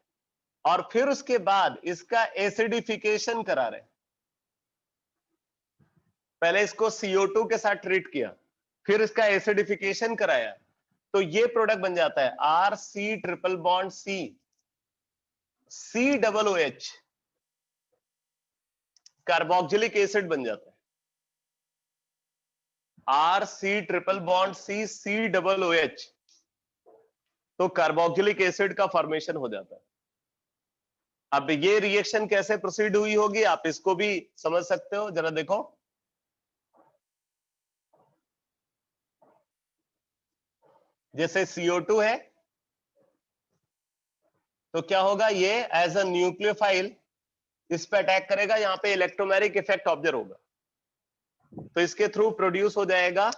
और फिर उसके बाद इसका एसिडिफिकेशन करा रहे हैं, पहले इसको CO2 के साथ ट्रीट किया फिर इसका एसिडिफिकेशन कराया, तो ये प्रोडक्ट बन जाता है R C triple bond COOH, carboxylic acid बन जाता है, R C triple bond COOH, तो कार्बोक्सिलिक एसिड का फॉर्मेशन हो जाता है। अब ये रिएक्शन कैसे प्रोसीड हुई होगी आप इसको भी समझ सकते हो, जरा देखो। जैसे CO2 है तो क्या होगा, ये एज अ न्यूक्लियोफाइल इस पे अटैक करेगा, यहां पे इलेक्ट्रोमैग्नेटिक इफेक्ट ऑब्जर्व होगा, तो इसके थ्रू प्रोड्यूस हो जाएगा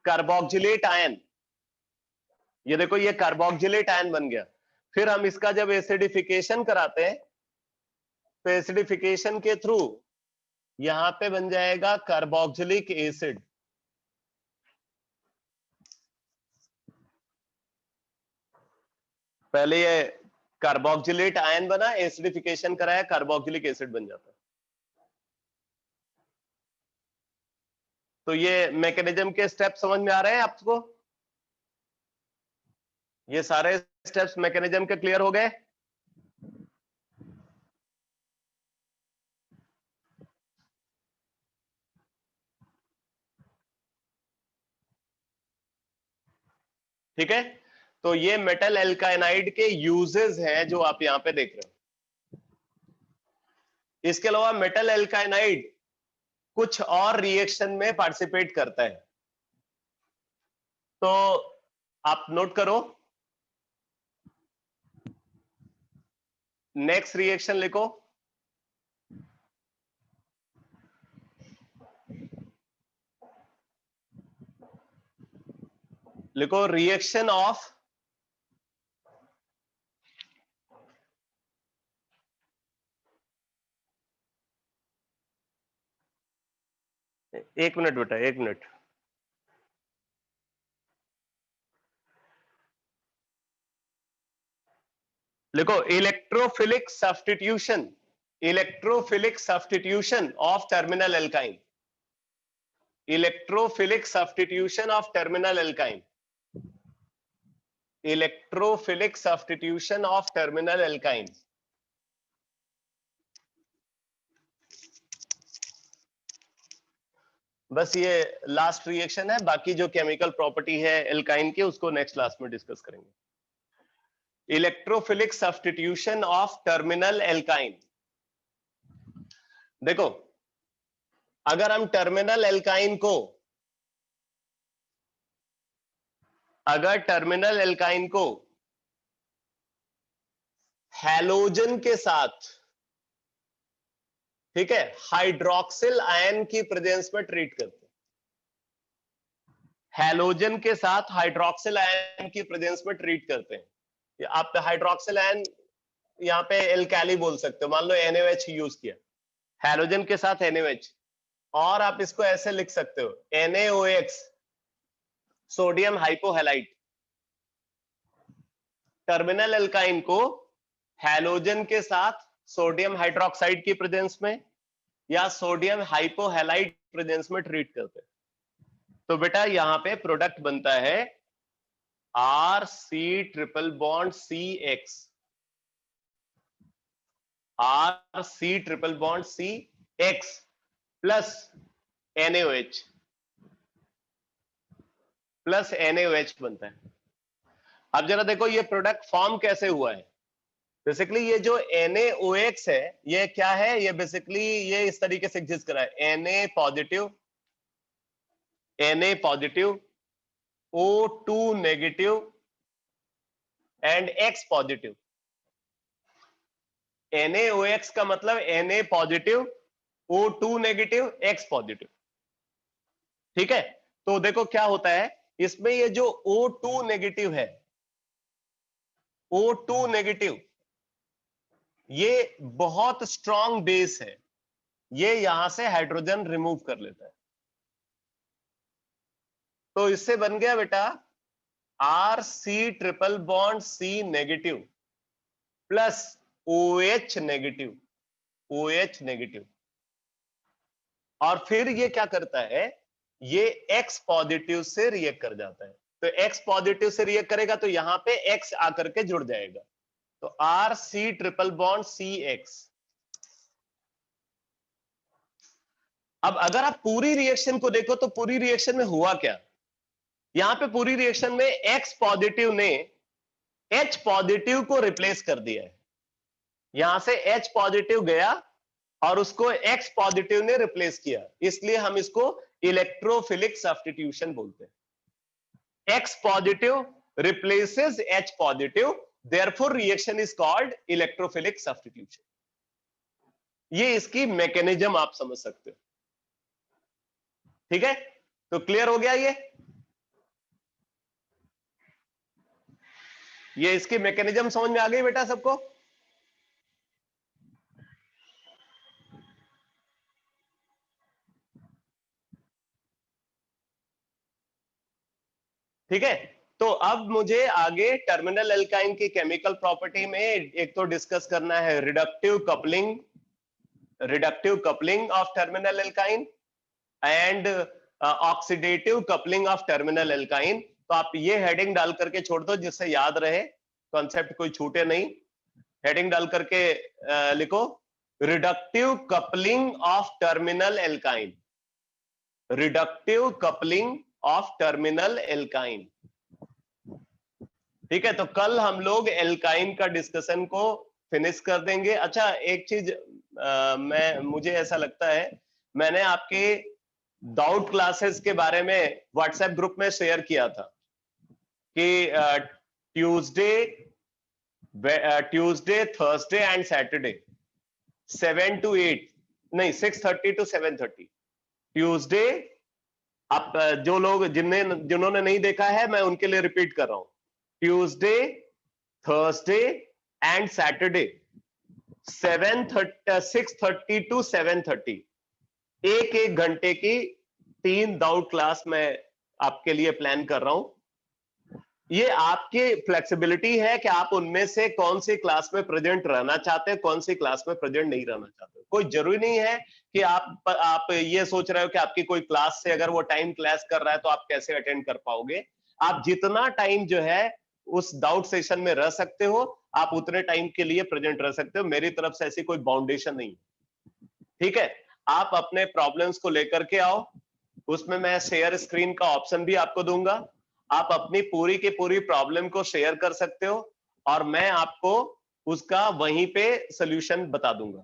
कार्बोक्सिलेट आयन। ये देखो ये कार्बोक्सिलेट आयन बन गया। फिर हम इसका जब एसिडिफिकेशन कराते हैं तो एसिडिफिकेशन के थ्रू यहां पे बन जाएगा कार्बोक्सिलिक एसिड। पहले ये कार्बोक्सिलेट आयन बना, एसिडिफिकेशन कराया, कार्बोक्सिलिक एसिड बन जाता है। तो ये मैकेनिज्म के स्टेप समझ में आ रहे हैं आपको? ये सारे स्टेप्स मैकेनिज्म के क्लियर हो गए? ठीक है, तो ये मेटल एल्काइनाइड के यूजेस हैं जो आप यहां पे देख रहे हो। इसके अलावा मेटल एल्काइनाइड कुछ और रिएक्शन में पार्टिसिपेट करता है, तो आप नोट करो। नेक्स्ट रिएक्शन लिखो, लिखो रिएक्शन ऑफ एक मिनट बेटा, एक मिनट। लिखो electrophilic substitution, electrophilic substitution of terminal alkyne, electrophilic substitution of terminal alkyne, electrophilic substitution of terminal alkyne. बस ये लास्ट रिएक्शन है, बाकी जो केमिकल प्रॉपर्टी है एल्काइन की उसको नेक्स्ट क्लास में डिस्कस करेंगे। Electrophilic substitution of terminal alkyne. देखो अगर हम टर्मिनल एल्काइन को, अगर टर्मिनल एल्काइन को हैलोजन के साथ, ठीक है, हाइड्रोक्सिल आयन की प्रेजेंस में ट्रीट करते हैं, हैलोजन के साथ हाइड्रोक्सिल आयन की प्रेजेंस में ट्रीट करते हैं। आप हाइड्रोक्सिल आयन यहाँ पे एल्काली बोल सकते हो, मान लो NaOH यूज किया, हैलोजन के साथ NaOH, और आप इसको ऐसे लिख सकते हो NaOX सोडियम हाइपोहैलाइड। टर्मिनल एल्काइन को हैलोजन के साथ सोडियम हाइड्रोक्साइड की प्रेजेंस में या सोडियम हाइपोहैलाइड प्रेजेंस में ट्रीट करते हैं, तो बेटा यहां पे प्रोडक्ट बनता है RC triple bond CX, RC triple bond CX plus NaOH, plus NaOH बनता है। अब जरा देखो ये प्रोडक्ट फॉर्म कैसे हुआ है। बेसिकली ये जो NaOX है ये क्या है, ये बेसिकली ये इस तरीके से एग्जिस्ट कर रहा है, Na positive, O2 negative and X positive. NaOX का मतलब Na positive, O2 negative, X positive. ठीक है, तो देखो क्या होता है इसमें, ये जो O2 नेगेटिव है, O2 नेगेटिव ये बहुत स्ट्रॉन्ग बेस है, ये यहां से हाइड्रोजन रिमूव कर लेता है, तो इससे बन गया बेटा RC triple bond C negative plus OH negative, OH negative. और फिर ये क्या करता है, ये X पॉजिटिव से रिएक्ट कर जाता है, तो X पॉजिटिव से रिएक्ट करेगा तो यहां पे X आकर के जुड़ जाएगा, तो RC ट्रिपल बॉन्ड CX। अब अगर आप पूरी रिएक्शन को देखो तो पूरी रिएक्शन में हुआ क्या, यहां पे पूरी रिएक्शन में X पॉजिटिव ने H पॉजिटिव को रिप्लेस कर दिया है, यहां से H पॉजिटिव गया और उसको X पॉजिटिव ने रिप्लेस किया, इसलिए हम इसको इलेक्ट्रोफिलिक सब्स्टिट्यूशन बोलते हैं। X positive replaces H positive, therefore reaction is called electrophilic substitution. ये इसकी मैकेनिज्म आप समझ सकते हो, ठीक है? तो क्लियर हो गया ये इसकी मैकेनिज्म समझ में आ गई बेटा सबको? ठीक है, तो अब मुझे आगे टर्मिनल एल्काइन की केमिकल प्रॉपर्टी में एक तो डिस्कस करना है reductive coupling of terminal alkyne and oxidative coupling of terminal alkyne. तो आप ये हेडिंग डाल करके छोड़ दो जिससे याद रहे, कॉन्सेप्ट कोई छूटे नहीं। हेडिंग डाल करके लिखो reductive coupling of terminal alkyne, reductive coupling of terminal alkyne. ठीक है, तो कल हम लोग एल्काइन का डिस्कशन को फिनिश कर देंगे। अच्छा, एक चीज मुझे ऐसा लगता है मैंने आपके डाउट क्लासेस के बारे में व्हाट्सएप ग्रुप में शेयर किया था कि Tuesday Thursday and Saturday 7 to 8 नहीं 6:30 to 7:30 ट्यूसडे। आप जो लोग जिन्होंने नहीं देखा है मैं उनके लिए रिपीट कर रहा हूं, Tuesday Thursday and Saturday 6:30 to 7:30 एक घंटे की 3 डाउट क्लास मैं आपके लिए प्लान कर रहा हूं। ये आपकी फ्लेक्सिबिलिटी है कि आप उनमें से कौन सी क्लास में प्रेजेंट रहना चाहते हैं, कौन सी क्लास में प्रेजेंट नहीं रहना चाहते। कोई जरूरी नहीं है कि आप ये सोच रहे हो कि आपकी कोई क्लास से अगर वो टाइम क्लैश कर रहा है तो आप कैसे अटेंड कर पाओगे। आप जितना टाइम जो है उस डाउट सेशन में रह सकते हो, आप उतने टाइम के लिए प्रेजेंट रह सकते हो। मेरी तरफ से ऐसी कोई बाउंडेशन नहीं है, ठीक है? आप अपने प्रॉब्लम्स को लेकर के आओ, उसमें मैं शेयर स्क्रीन का ऑप्शन भी आपको दूंगा। आप अपनी पूरी की पूरी प्रॉब्लम को शेयर कर सकते हो और मैं आपको उसका वहीं पे सॉल्यूशन बता दूंगा,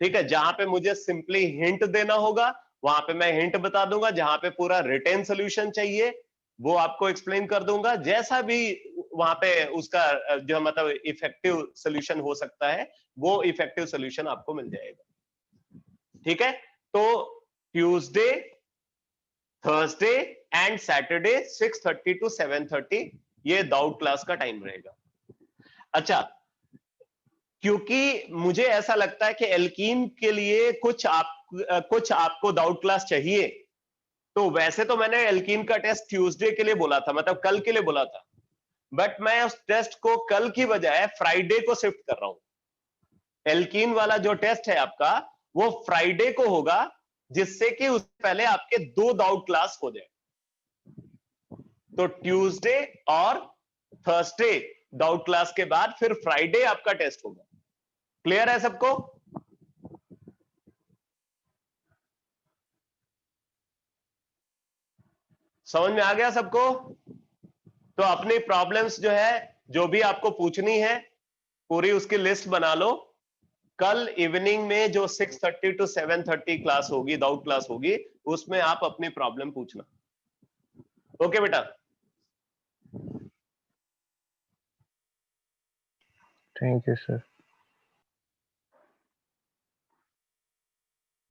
ठीक है? जहां पे मुझे सिंपली हिंट देना होगा वहां पे मैं हिंट बता दूंगा, जहां पे पूरा रिटेन सॉल्यूशन चाहिए वो आपको एक्सप्लेन कर दूंगा। जैसा भी वहां पे उसका जो मतलब इफेक्टिव सॉल्यूशन हो सकता है वो इफेक्टिव सॉल्यूशन आपको मिल जाएगा, ठीक है? तो Tuesday Thursday and Saturday 6:30 to 7:30 ये डाउट क्लास का टाइम रहेगा। अच्छा, क्योंकि मुझे ऐसा लगता है कि एल्कीन के लिए कुछ आपको डाउट क्लास चाहिए, तो वैसे तो मैंने एल्कीन का टेस्ट ट्यूसडे के लिए बोला था, मतलब कल के लिए बोला था, बट मैं उस टेस्ट को कल की बजाय फ्राइडे को शिफ्ट कर रहा हूं। एल्कीन वाला जो टेस्ट है आपका वो फ्राइडे को होगा, जिससे कि उससे पहले आपके 2 डाउट क्लास हो जाए। तो ट्यूसडे और थर्सडे डाउट क्लास के बाद फिर फ्राइडे आपका टेस्ट होगा। क्लियर है सबको? समझ में आ गया सबको? तो अपनी प्रॉब्लम्स जो है, जो भी आपको पूछनी है पूरी उसकी लिस्ट बना लो। कल इवनिंग में जो 6:30 to 7:30 क्लास होगी, डाउट क्लास होगी, उसमें आप अपनी प्रॉब्लम पूछना। ओके बेटा? Thank you sir.